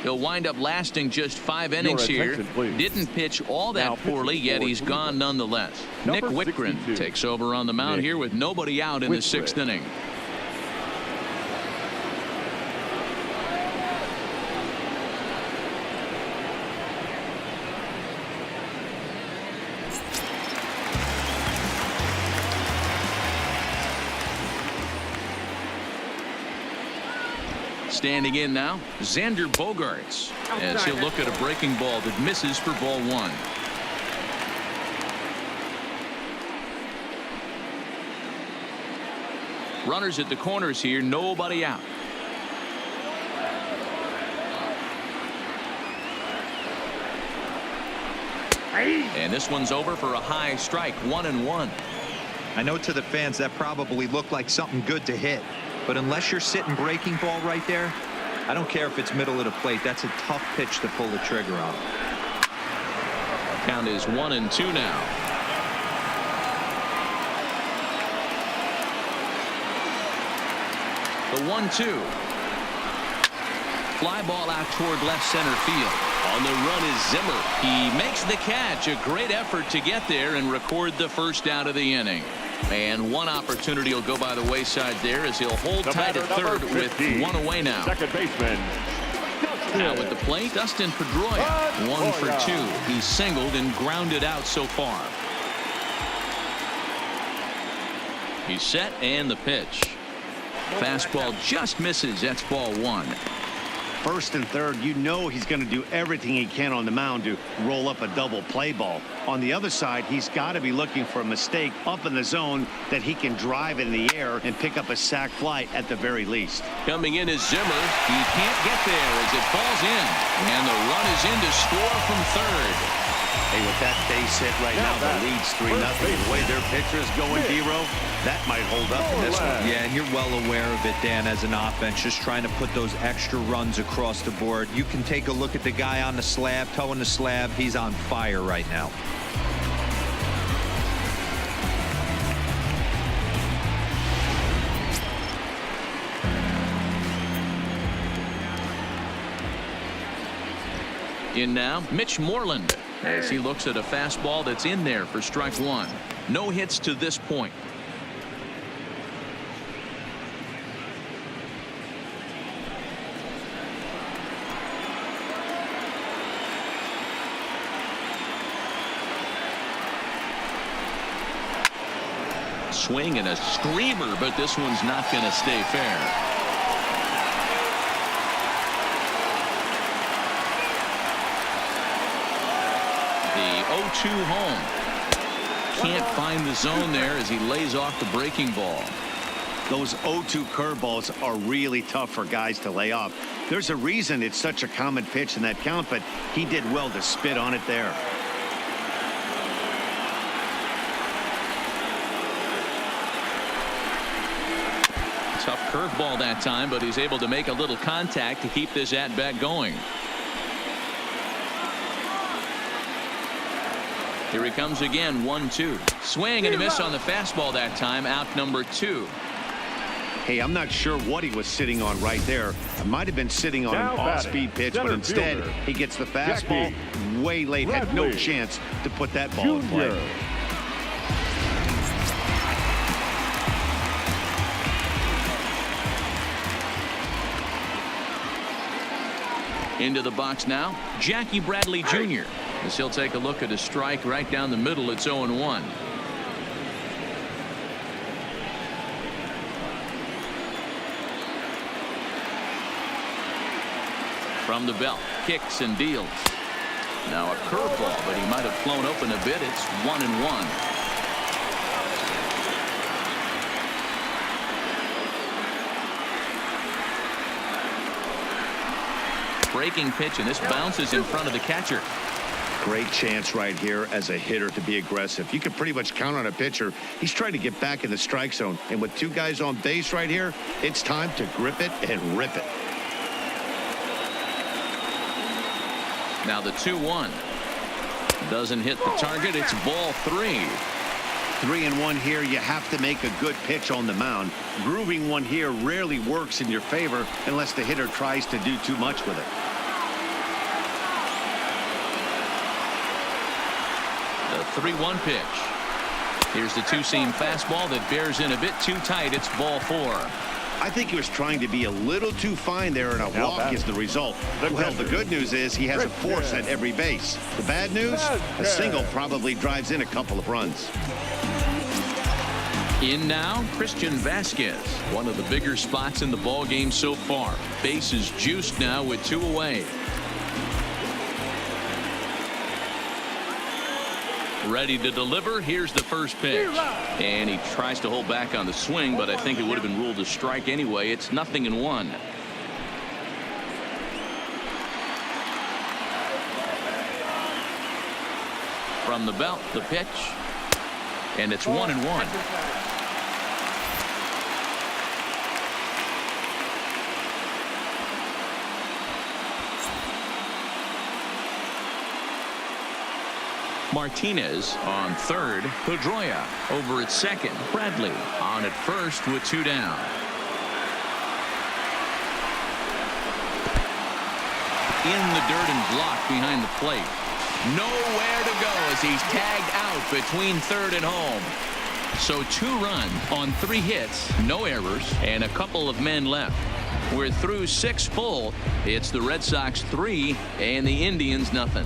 He'll wind up lasting just 5 innings here. Please. Didn't pitch all that poorly, yet he's gone nonetheless. Nick Whitgren 62. takes over on the mound here with nobody out in the 6th inning. Standing in now, Xander Bogaerts, as he'll look at a breaking ball that misses for ball 1. Runners at the corners here, nobody out. And this one's over for a high strike, 1-1. I know to the fans that probably looked like something good to hit. But unless you're sitting breaking ball right there, I don't care if it's middle of the plate. That's a tough pitch to pull the trigger on. Count is 1-2 now. The 1-2. Fly ball out toward left center field. On the run is Zimmer. He makes the catch. A great effort to get there and record the first out of the inning. And one opportunity will go by the wayside there, as he'll hold tight at third with 1 away now. Second baseman. Now at the plate, Dustin Pedroia, 1 for 2. He's singled and grounded out so far. He's set, and the pitch. Fastball just misses. That's ball 1. First and third, you know he's going to do everything he can on the mound to roll up a double play ball. On the other side, he's got to be looking for a mistake up in the zone that he can drive in the air and pick up a sac fly at the very least. Coming in is Zimmer. He can't get there as it falls in. And the run is in to score from third. Hey, with that base hit right now, the lead's 3-0. The way their pitcher's going, D-Row, that might hold up in this one. Yeah, and you're well aware of it, Dan, as an offense, just trying to put those extra runs across the board. You can take a look at the guy on the slab, toeing the slab. He's on fire right now. In now, Mitch Moreland, as he looks at a fastball that's in there for strike 1. No hits to this point. Swing and a screamer, but this one's not going to stay fair. The 0-2 home. Can't find the zone there as he lays off the breaking ball. Those 0-2 curveballs are really tough for guys to lay off. There's a reason it's such a common pitch in that count, but he did well to spit on it there. Tough curveball that time, but he's able to make a little contact to keep this at-bat going. Here he comes again, 1-2. Swing and a miss on the fastball that time, out number 2. Hey, I'm not sure what he was sitting on right there. It might have been sitting on an off-speed pitch, but instead he gets the fastball way late. Had no chance to put that ball in play. Into the box now, Jackie Bradley Jr. as he'll take a look at a strike right down the middle. It's 0-1. From the belt, kicks and deals. Now a curveball, but he might have flown open a bit. It's 1-1. Breaking pitch, and this bounces in front of the catcher. Great chance right here as a hitter to be aggressive. You can pretty much count on a pitcher. He's trying to get back in the strike zone, and with 2 guys on base right here, it's time to grip it and rip it. Now the 2-1 doesn't hit the target. It's ball 3. 3-1 here. You have to make a good pitch on the mound. Grooving one here rarely works in your favor unless the hitter tries to do too much with it. The 3-1 pitch. Here's the two-seam fastball that bears in a bit too tight. It's ball 4. I think he was trying to be a little too fine there, and a walk is the result. Well, the good news is he has a force at every base. The bad news, a single probably drives in a couple of runs. In now, Christian Vasquez, one of the bigger spots in the ball game so far. Base is juiced now with 2 away. Ready to deliver. Here's the first pitch. And he tries to hold back on the swing, but I think it would have been ruled a strike anyway. It's 0-1. From the belt, the pitch. And it's 1-1. Martinez on third. Pedroia over at second. Bradley on at first with 2 down. In the dirt and blocked behind the plate. Nowhere to go as he's tagged out between third and home. So 2 runs on 3 hits, no errors, and a couple of men left. We're through 6 full. It's the Red Sox 3 and the Indians nothing.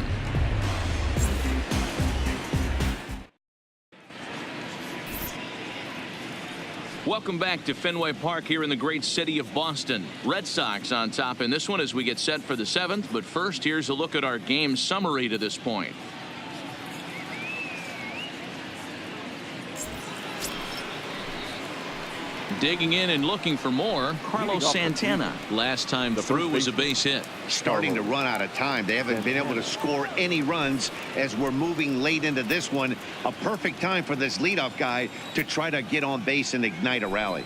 Welcome back to Fenway Park here in the great city of Boston. Red Sox on top in this one as we get set for the 7th. But first, here's a look at our game summary to this point. Digging in and looking for more, Carlos Santana. Last time through was a base hit. Starting to run out of time. They haven't been able to score any runs as we're moving late into this one. A perfect time for this leadoff guy to try to get on base and ignite a rally.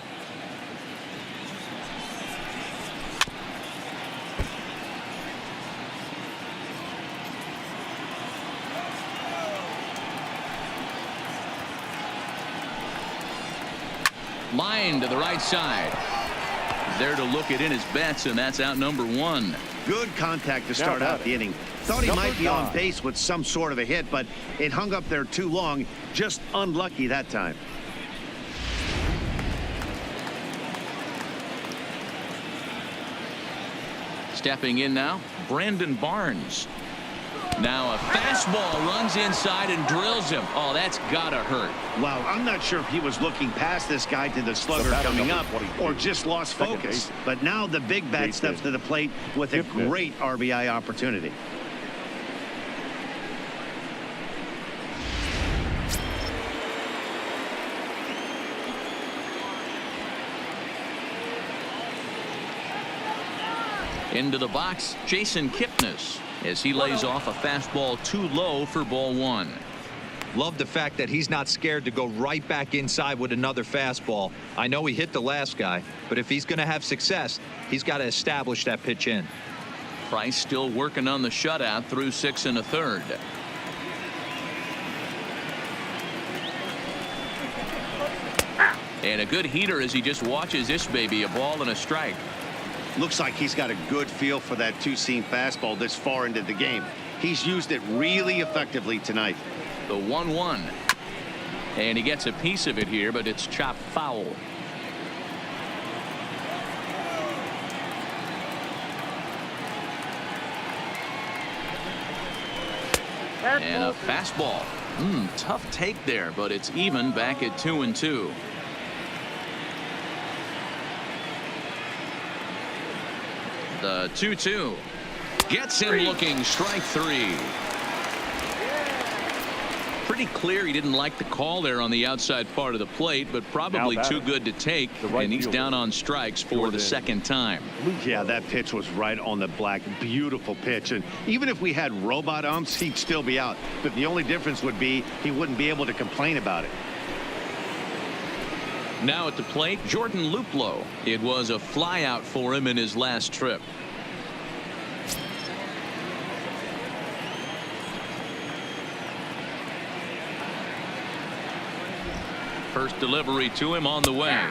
Line to the right side. There to look it in his bets, and that's out number 1. Good contact to start out the inning. Thought he might be on base with some sort of a hit, but it hung up there too long. Just unlucky that time. Stepping in now, Brandon Barnes. Now a fastball runs inside and drills him. Oh, that's gotta hurt. Wow, I'm not sure if he was looking past this guy to the slugger coming up or just lost focus. But now the big bat steps to the plate with a great RBI opportunity. Into the box, Jason Kipnis, as he lays off a fastball too low for ball 1. Love the fact that he's not scared to go right back inside with another fastball. I know he hit the last guy, but if he's going to have success, he's got to establish that pitch in. Price still working on the shutout through 6 1/3. And a good heater as he just watches this baby, a ball and a strike. Looks like he's got a good feel for that two-seam fastball this far into the game. He's used it really effectively tonight. The 1-1. And he gets a piece of it here, but it's chopped foul. And a fastball. Tough take there, but it's even back at 2-2. The 2-2 gets him looking. Strike 3. Pretty clear he didn't like the call there on the outside part of the plate, but probably too good to take, and he's down on strikes for the second time. Yeah, that pitch was right on the black. Beautiful pitch, and even if we had robot umps, he'd still be out. But the only difference would be he wouldn't be able to complain about it. Now at the plate, Jordan Luplow. It was a fly out for him in his last trip. First delivery to him on the way.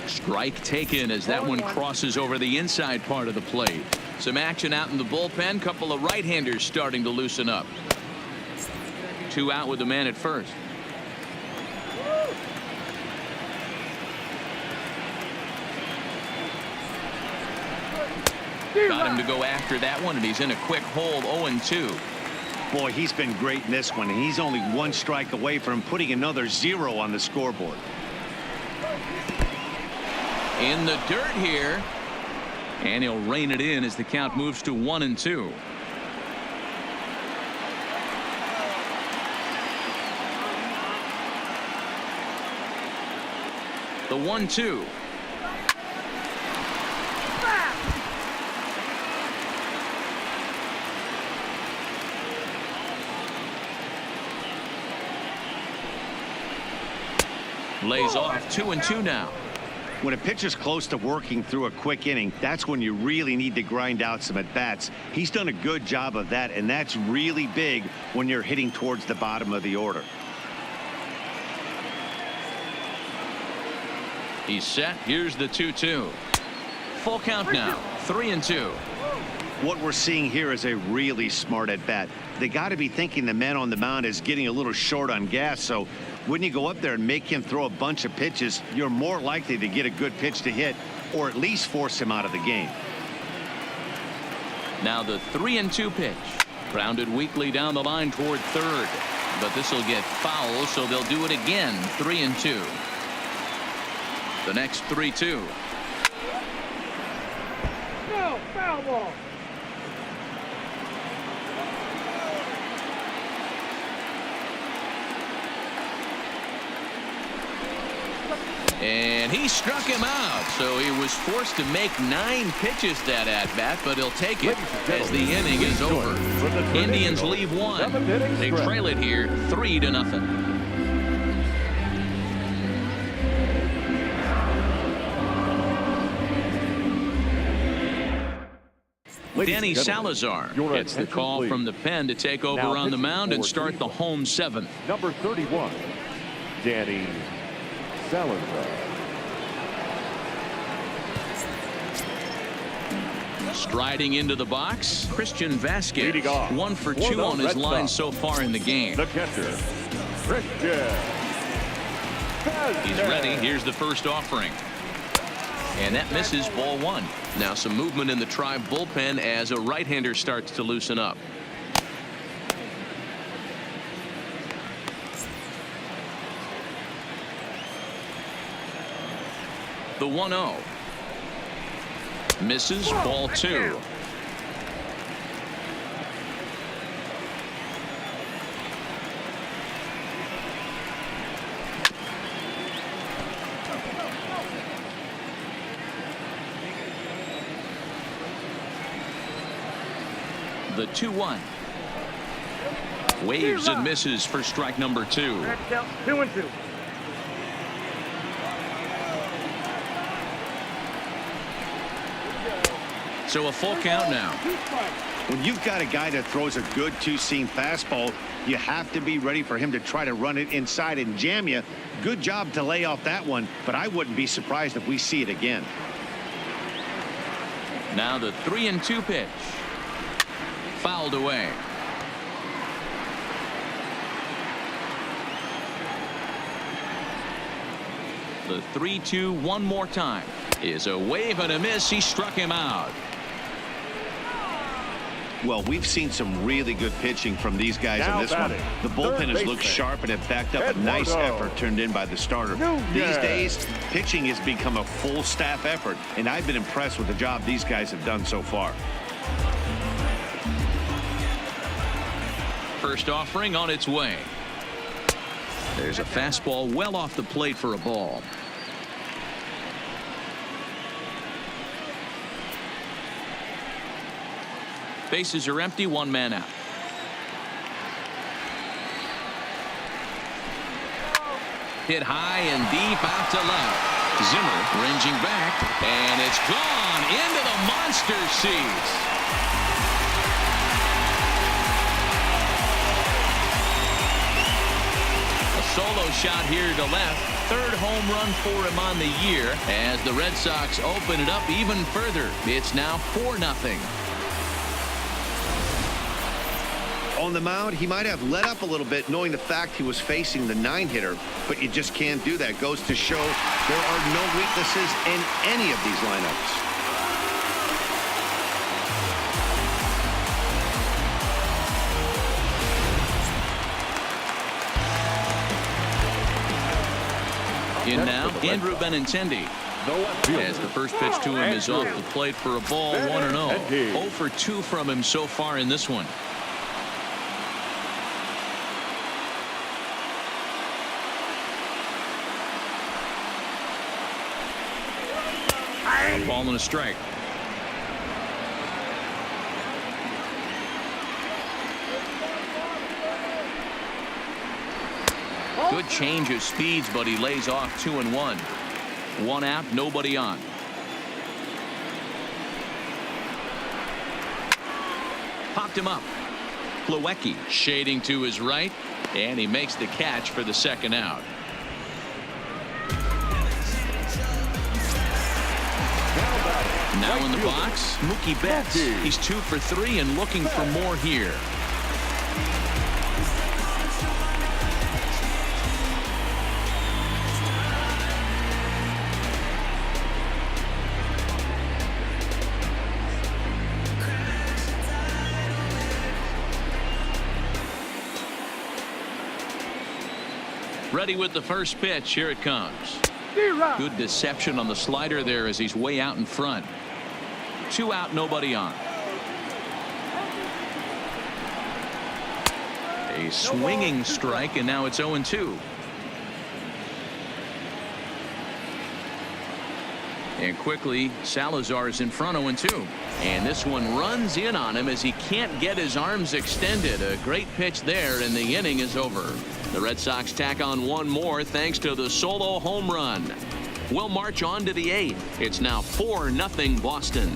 Strike taken as that one crosses over the inside part of the plate. Some action out in the bullpen. Couple of right-handers starting to loosen up. 2 out with the man at first. Got him to go after that one, and he's in a quick hold. 0-2. Boy, he's been great in this one, and he's only 1 strike away from putting another 0 on the scoreboard. In the dirt here, and he'll rein it in as the count moves to 1-2. The 1-2. Lays off. 2-2 now. When a pitcher's close to working through a quick inning, that's when you really need to grind out some at-bats. He's done a good job of that, and that's really big when you're hitting towards the bottom of the order. He's set. Here's the 2-2. Full count now. 3-2. What we're seeing here is a really smart at-bat. They got to be thinking the man on the mound is getting a little short on gas, so when you go up there and make him throw a bunch of pitches, you're more likely to get a good pitch to hit or at least force him out of the game. Now the 3-2 pitch. Grounded weakly down the line toward third. But this will get foul, so they'll do it again. 3-2. The next 3-2. No, foul ball. And he struck him out, so he was forced to make 9 pitches that at-bat, but he'll take it as the inning is over. Indians leave 1. They trail it here 3-0. Danny Salazar gets the call from the pen to take over on the mound and start the home 7th. Number 31, Danny Salazar. Striding into the box, Christian Vasquez. 1 for 2 on his line so far in the game. The catcher, Christian Vasquez. He's ready. Here's the first offering. And that misses. Ball 1. Now some movement in the Tribe bullpen as a right-hander starts to loosen up. The 1-0. Misses. Ball 2. The 2-1. Waves and misses for strike number 2. Next out, 2-2. So a full count now. When you've got a guy that throws a good 2-seam fastball, you have to be ready for him to try to run it inside and jam you. Good job to lay off that one, but I wouldn't be surprised if we see it again. Now the 3-2 pitch. Fouled away. The 3-2 one more time is a wave and a miss. He struck him out. Well, we've seen some really good pitching from these guys in this one. The bullpen has looked sharp and have backed up a nice effort turned in by the starter. These days, pitching has become a full staff effort, and I've been impressed with the job these guys have done so far. First offering on its way. There's a fastball well off the plate for a ball. Bases are empty. 1 man out. Hit high and deep out to left. Zimmer ranging back, and it's gone into the monster seats. A solo shot here to left. third home run for him on the year as the Red Sox open it up even further. It's now 4-0. On the mound, he might have let up a little bit knowing the fact he was facing the 9-hitter, but you just can't do that. Goes to show there are no weaknesses in any of these lineups. In now, Andrew Benintendi. As the first pitch to him is off the plate for a ball, 1-0. 0 for 2 from him so far in this one. A ball and a strike. Good change of speeds, but he lays off 2-1. 1 out, nobody on. Popped him up. Plawecki shading to his right, and he makes the catch for the second out. Now in the box, Mookie Betts. He's 2 for 3 and looking for more here. Ready with the first pitch. Here it comes. Good deception on the slider there as he's way out in front. 2 out, nobody on. A swinging strike, and now it's 0-2. And quickly, Salazar is in front, 0-2. And this one runs in on him as he can't get his arms extended. A great pitch there, and the inning is over. The Red Sox tack on one more thanks to the solo home run. We'll march on to the 8th. It's now 4-0 Boston.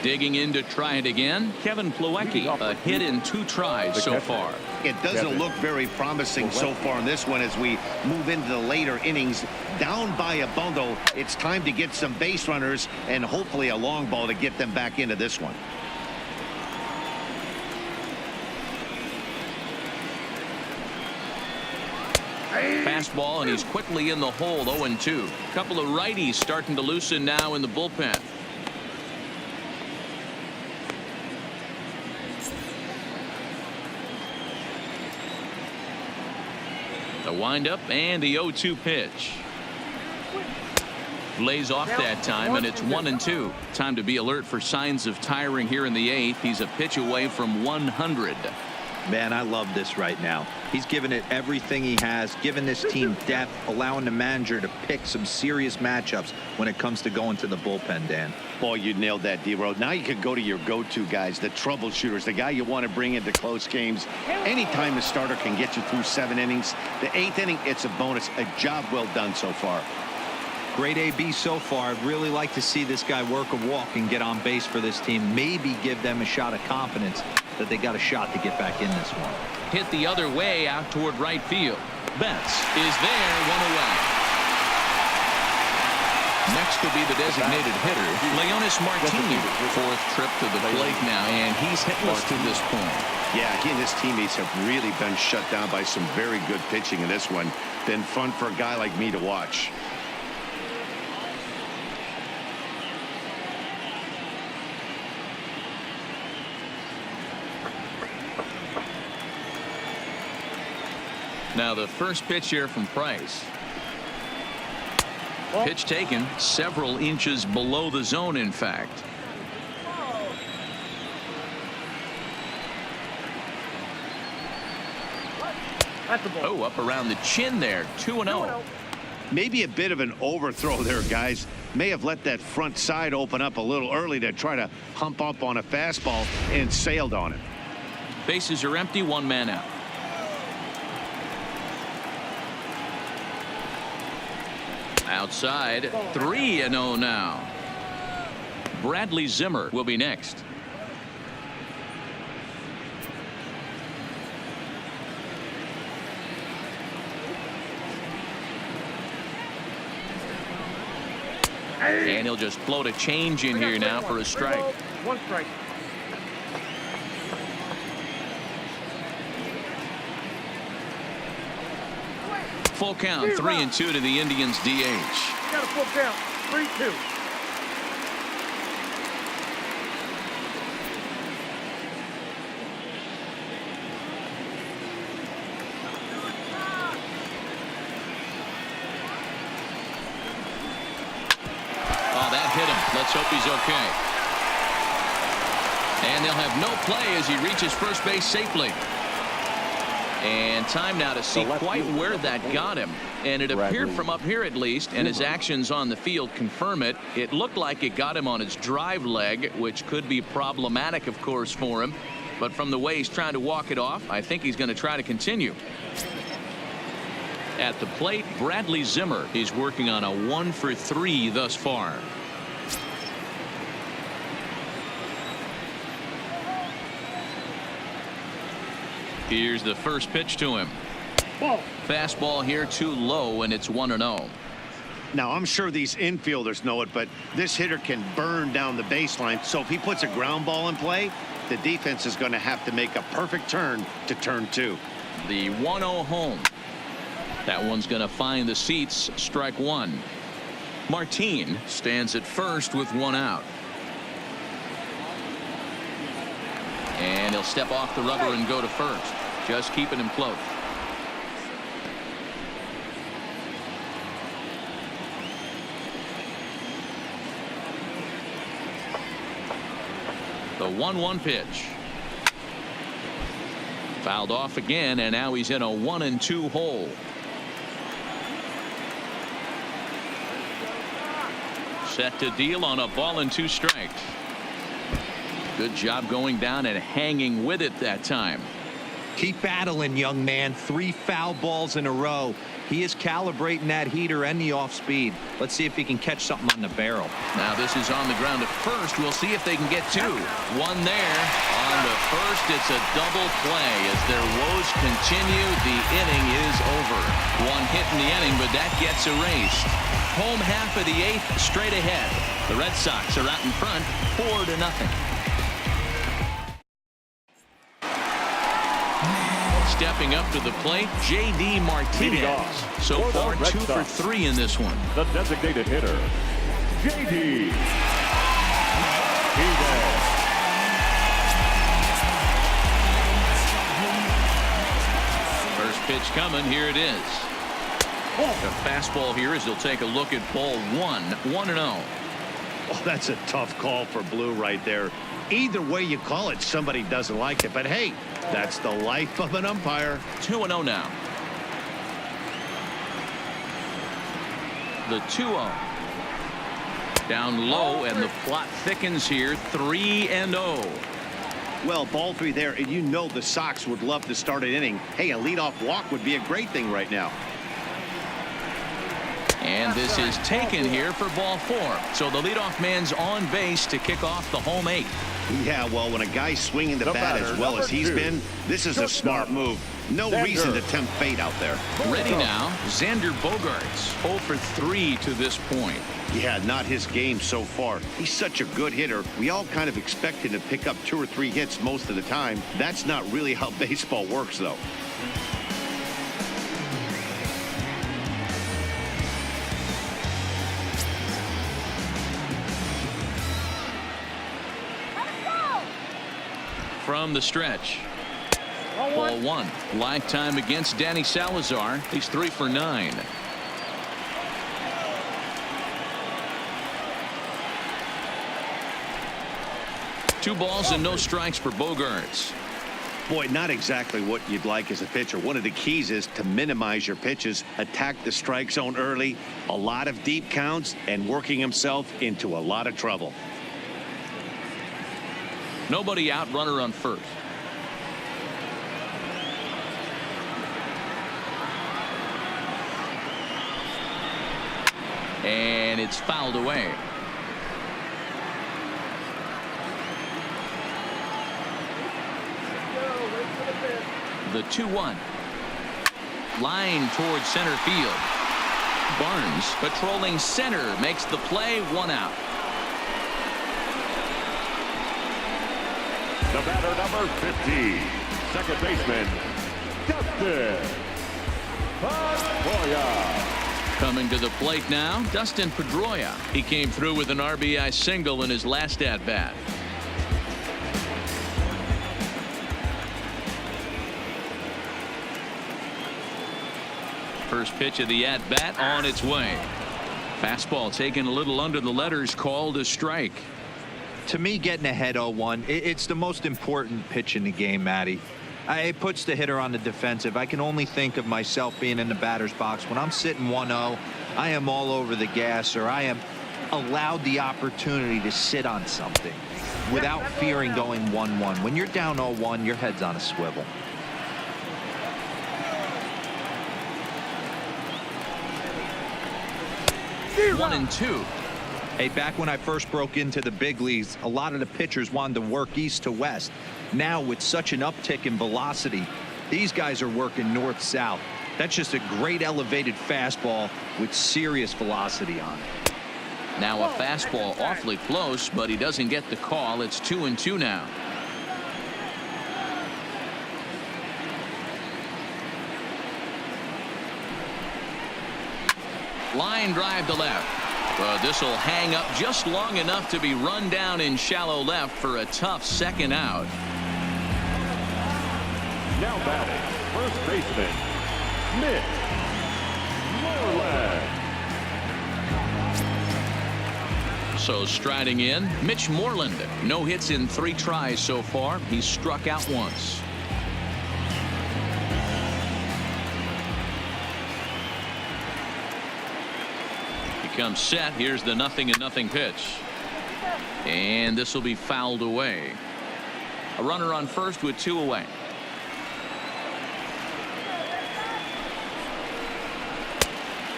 Digging in to try it again. Kevin Plawecki, a hit in 2 tries so far. It doesn't look very promising so far in this one as we move into the later innings. Down by a bundle, it's time to get some base runners and hopefully a long ball to get them back into this one. Fastball, and he's quickly in the hole, 0-2. Couple of righties starting to loosen now in the bullpen. The windup and the 0-2 pitch. Lays off that time, and it's 1-2. Time to be alert for signs of tiring here in the 8th. He's a pitch away from 100. Man, I love this right now. He's given it everything he has, given this team depth, allowing the manager to pick some serious matchups when it comes to going to the bullpen, Dan. Boy, you nailed that, D-Road. Now you can go to your go-to guys, the troubleshooters, the guy you want to bring into close games. Anytime the starter can get you through 7 innings, the 8th inning, it's a bonus. A job well done so far. Great AB so far. I'd really like to see this guy work a walk and get on base for this team. Maybe give them a shot of confidence that they got a shot to get back in this one. Hit the other way out toward right field. Betts is there, 1 away. Next will be the designated hitter, Leonis Martinez. 4th trip to the plate now, and he's hitless to this point. Yeah, he and his teammates have really been shut down by some very good pitching in this one. Been fun for a guy like me to watch. Now the first pitch here from Price. Pitch taken several inches below the zone, in fact. Oh, up around the chin there. 2-0. Maybe a bit of an overthrow there, guys. May have let that front side open up a little early to try to hump up on a fastball and sailed on it. Bases are empty, 1 man out. Outside, 3-0 now. Bradley Zimmer will be next. And he'll just float a change in here now for a strike. 1 strike. Full count, 3-2 to the Indians DH. You got a full count. 3-2. Oh, that hit him. Let's hope he's okay. And they'll have no play as he reaches first base safely. And time now to see quite where that got him. And it appeared from up here at least, and his actions on the field confirm it. It looked like it got him on his drive leg, which could be problematic, of course, for him. But from the way he's trying to walk it off, I think he's going to try to continue. At the plate, Bradley Zimmer is working on a 1-for-3 thus far. Here's the first pitch to him. Ball. Fastball here too low, and it's 1-0. Now, I'm sure these infielders know it, but this hitter can burn down the baseline. So if he puts a ground ball in play, the defense is going to have to make a perfect turn to turn 2. The 1-0 home. That one's going to find the seats. Strike 1. Martin stands at first with 1 out. And he'll step off the rubber and go to first, just keeping him close. The 1-1 pitch. Fouled off again, and now he's in a 1-2 hole. Set to deal on a ball and 2 strikes. Good job going down and hanging with it that time. Keep battling, young man. 3 foul balls in a row. He is calibrating that heater and the off speed. Let's see if he can catch something on the barrel. Now this is on the ground at first. We'll see if they can get 2. 1 there on the first. It's a double play as their woes continue. The inning is over. 1 hit in the inning, but that gets erased. Home half of the 8th straight ahead. The Red Sox are out in front 4-0. Stepping up to the plate, J.D. Martinez. So far 2 for 3 in this one. The designated hitter, J.D. First pitch coming. Here it is. The fastball here as he'll take a look at ball 1. 1-0. Oh, that's a tough call for Blue right there. Either way you call it, somebody doesn't like it. But hey, that's the life of an umpire. 2-0 now. The 2-0. Down low, and the plot thickens here. 3-0. Well, ball 3 there, and you know the Sox would love to start an inning. Hey, a leadoff walk would be a great thing right now. And this is taken here for ball 4. So the leadoff man's on base to kick off the home 8th. Yeah, well, when a guy's swinging the bat as well as he's been, this is a smart move. No reason to tempt fate out there. Ready now, Xander Bogaerts, 0 for 3 to this point. Yeah, not his game so far. He's such a good hitter. We all kind of expect him to pick up 2 or 3 hits most of the time. That's not really how baseball works, though. From the stretch. Ball 1. Lifetime against Danny Salazar. He's 3 for 9. Two balls and no strikes for Bogaerts. Boy, not exactly what you'd like as a pitcher. One of the keys is to minimize your pitches, attack the strike zone early, a lot of deep counts, and working himself into a lot of trouble. Nobody out, runner on first. And it's fouled away. The 2-1. Line towards center field. Barnes patrolling center makes the play, 1 out. The batter, number 50, second baseman, Dustin Pedroia. Coming to the plate now, Dustin Pedroia. He came through with an RBI single in his last at-bat. First pitch of the at-bat on its way. Fastball taken a little under the letters, called a strike. To me, getting ahead 0-1, it's the most important pitch in the game, Matty. It puts the hitter on the defensive. I can only think of myself being in the batter's box. When I'm sitting 1-0, I am all over the gas, or I am allowed the opportunity to sit on something without fearing going 1-1. When you're down 0-1, your head's on a swivel. One and two. Hey, back when I first broke into the big leagues, a lot of the pitchers wanted to work east to west. Now, with such an uptick in velocity, these guys are working north-south. That's just a great elevated fastball with serious velocity on it. Now a fastball awfully close, but he doesn't get the call. It's 2-2 now. Line drive to left. This will hang up just long enough to be run down in shallow left for a tough second out. Now batting, first baseman, Mitch Moreland. So striding in, Mitch Moreland. No hits in 3 tries so far. He's struck out once. Comes set. Here's the 0-0 pitch, and this will be fouled away. A runner on first with 2 away.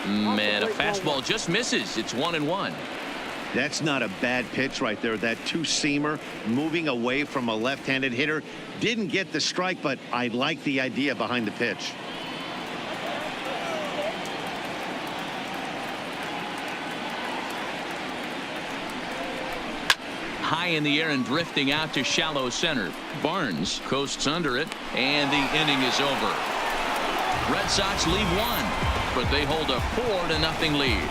And a fastball just misses. It's 1-1. That's not a bad pitch right there. That two-seamer moving away from a left-handed hitter. Didn't get the strike, but I like the idea behind the pitch. High in the air and drifting out to shallow center. Barnes coasts under it, and the inning is over. Red Sox lead 1, but they hold a 4-0 lead.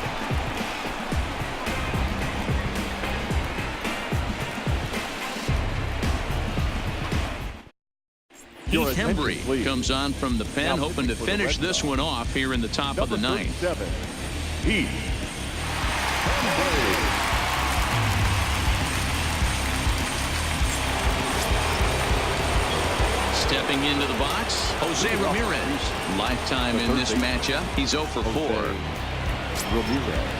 Heath Hembry comes on from the pen, hoping to finish this one off here in the top of the 9th. Heath Hembry. Stepping into the box, Jose Ramirez. Lifetime in this matchup. He's 0 for 4. Ramirez.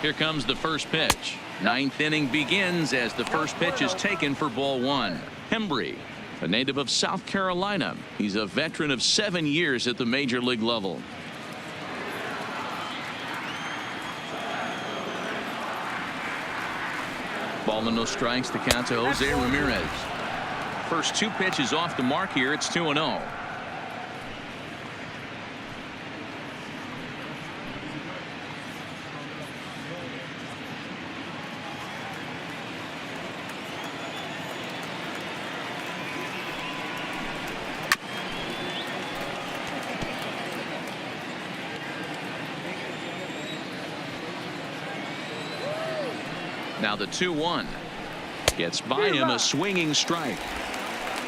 Here comes the first pitch. 9th inning begins as the first pitch is taken for ball 1. Hembry, a native of South Carolina. He's a veteran of 7 years at the major league level. Ball and no strikes. The count to Jose Ramirez. First 2 pitches off the mark here. It's 2-0. Now the 2-1 gets by him, a swinging strike.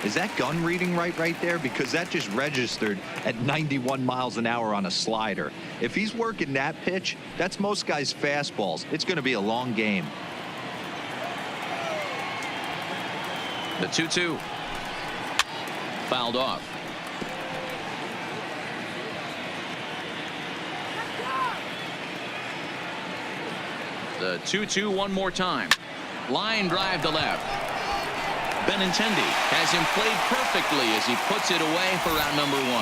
Is that gun reading right there? Because that just registered at 91 miles an hour on a slider. If he's working that pitch, that's most guys' fastballs. It's going to be a long game. The 2-2 fouled off. The 2-2 one more time. Line drive to left. Benintendi has him played perfectly as he puts it away for out number 1.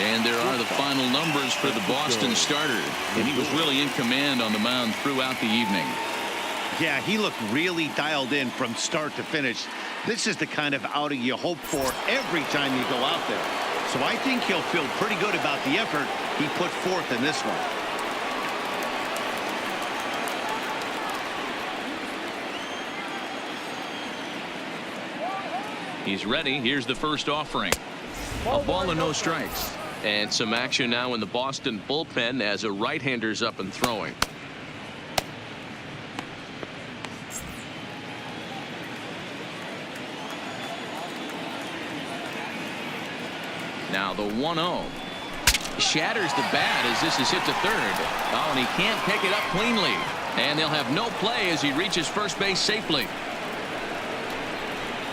And there are the final numbers for the Boston starter. And he was really in command on the mound throughout the evening. Yeah, he looked really dialed in from start to finish. This is the kind of outing you hope for every time you go out there. So I think he'll feel pretty good about the effort he put forth in this one. He's ready. Here's the first offering. A ball and no strikes. And some action now in the Boston bullpen as a right-hander's up and throwing. Now the 1-0. Shatters the bat as this is hit to third. Oh, and he can't pick it up cleanly. And they'll have no play as he reaches first base safely.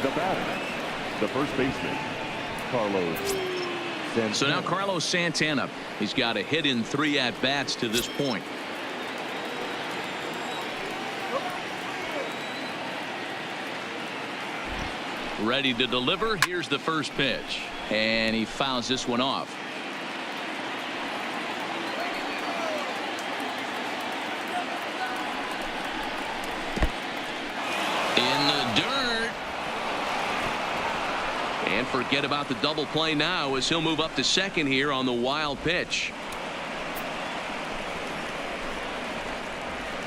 The batter, the first baseman, Carlos Santana. So now Carlos Santana. He's got a hit in 3 at-bats to this point. Ready to deliver. Here's the first pitch. And he fouls this one off. In the dirt. And forget about the double play now as he'll move up to second here on the wild pitch.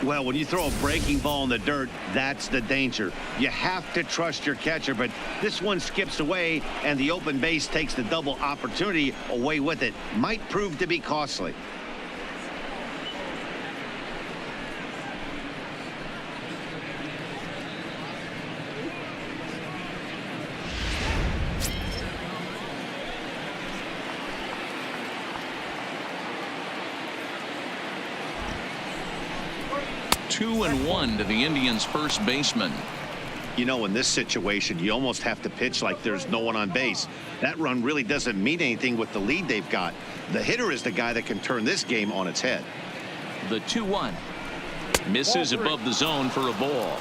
Well, when you throw a breaking ball in the dirt, that's the danger. You have to trust your catcher, but this one skips away, and the open base takes the double opportunity away with it. Might prove to be costly. Two and one to the Indians' first baseman. You know, in this situation, you almost have to pitch like there's no one on base. That run really doesn't mean anything with the lead they've got. The hitter is the guy that can turn this game on its head. The 2-1. Misses above the zone for a ball.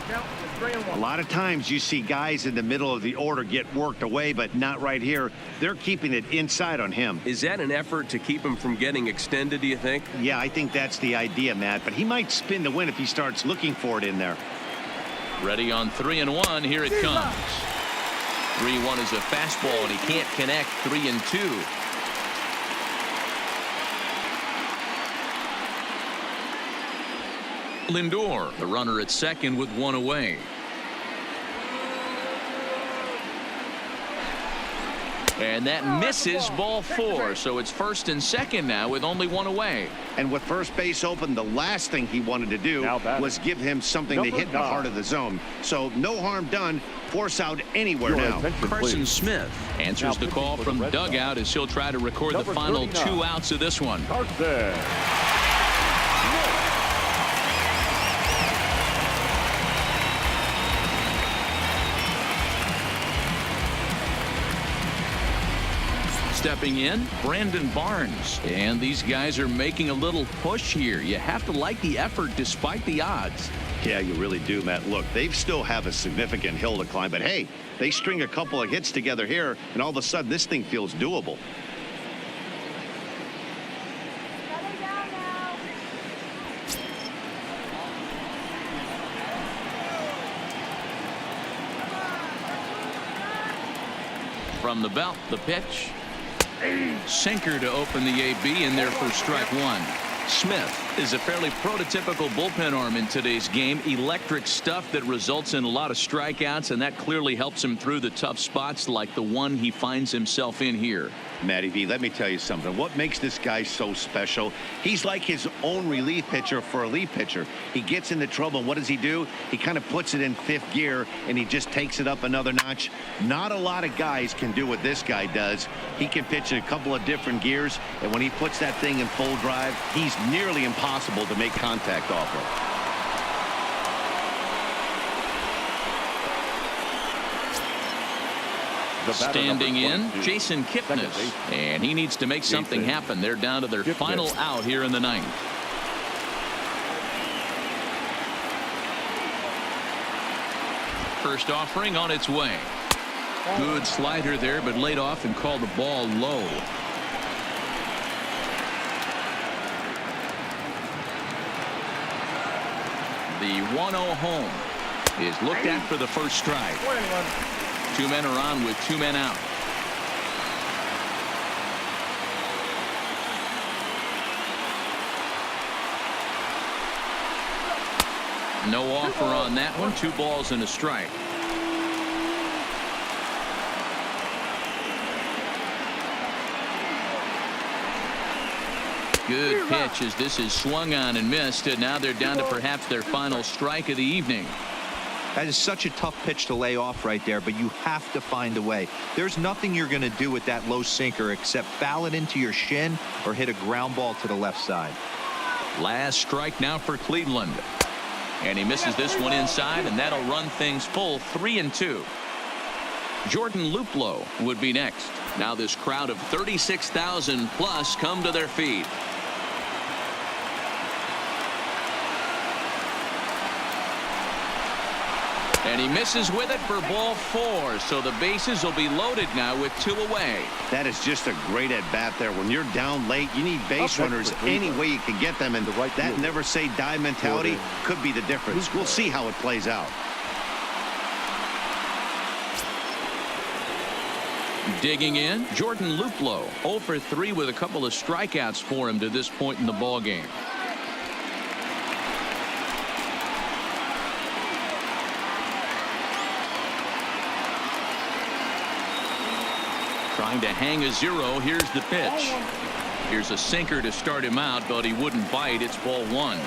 A lot of times you see guys in the middle of the order get worked away, but not right here. They're keeping it inside on him. Is that an effort to keep him from getting extended, do you think? Yeah, I think that's the idea, Matt, but he might spin to win if he starts looking for it in there. Ready on 3-1. Here it comes. 3-1 is a fastball, and he can't connect. 3-2. Lindor, the runner at second with one away. And that misses, ball 4. So it's first and second now with only one away. And with first base open, the last thing he wanted to do was give him something to hit in the heart of the zone. So no harm done. Force out anywhere now. Carson Smith answers the call from the dugout as he'll try to record the final 2 outs of this one. Carson. Stepping in, Brandon Barnes. And these guys are making a little push here. You have to like the effort despite the odds. Yeah, you really do, Matt. Look, they still have a significant hill to climb, but hey, they string a couple of hits together here, and all of a sudden this thing feels doable. From the belt, the pitch. Sinker to open the AB in there for strike 1. Smith is a fairly prototypical bullpen arm in today's game. Electric stuff that results in a lot of strikeouts, and that clearly helps him through the tough spots like the one he finds himself in here. Matty V, let me tell you something. What makes this guy so special? He's like his own relief pitcher for a relief pitcher. He gets into trouble, and what does he do? He kind of puts it in 5th gear, and he just takes it up another notch. Not a lot of guys can do what this guy does. He can pitch in a couple of different gears, and when he puts that thing in full drive, he's nearly impossible to make contact off of. Standing in, Jason Kipnis, and he needs to make something happen. They're down to their final out here in the 9th. First offering on its way. Good slider there, but laid off and called the ball low. The 1-0 home is looked at for the first strike. 2 men are on with 2 men out. No offer on that one. 2 balls and a strike. Good pitch as this is swung on and missed, and now they're down to perhaps their final strike of the evening. That is such a tough pitch to lay off right there, but you have to find a way. There's nothing you're going to do with that low sinker except foul it into your shin or hit a ground ball to the left side. Last strike now for Cleveland. And he misses this one inside, and that'll run things full 3-2. Jordan Luplow would be next. Now this crowd of 36,000 plus come to their feet. And he misses with it for ball 4. So the bases will be loaded now with 2 away. That is just a great at bat there. When you're down late, you need base runners any way you can get them. And that never say die mentality could be the difference. We'll see how it plays out. Digging in, Jordan Luplow 0 for 3 with a couple of strikeouts for him to this point in the ball game. Trying to hang a 0. Here's the pitch. Here's a sinker to start him out, but he wouldn't bite. It's ball 1.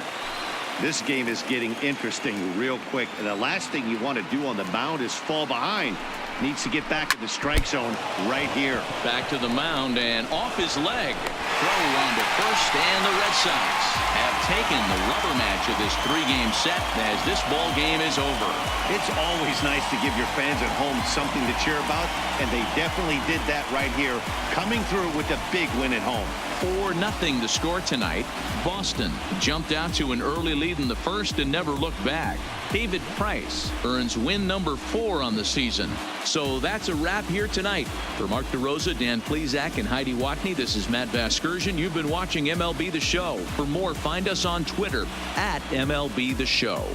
This game is getting interesting real quick. And the last thing you want to do on the mound is fall behind. Needs to get back in the strike zone right here. Back to the mound and off his leg. Throw on to first, and the Red Sox have taken the rubber match of this 3-game set as this ball game is over. It's always nice to give your fans at home something to cheer about, and they definitely did that right here, coming through with a big win at home. 4-0 the score tonight. Boston jumped out to an early lead in the first and never looked back. David Price earns win number 4 on the season. So that's a wrap here tonight. For Mark DeRosa, Dan Plesac, and Heidi Watney, this is Matt Vasgersian. You've been watching MLB The Show. For more, find us on Twitter @MLB The Show.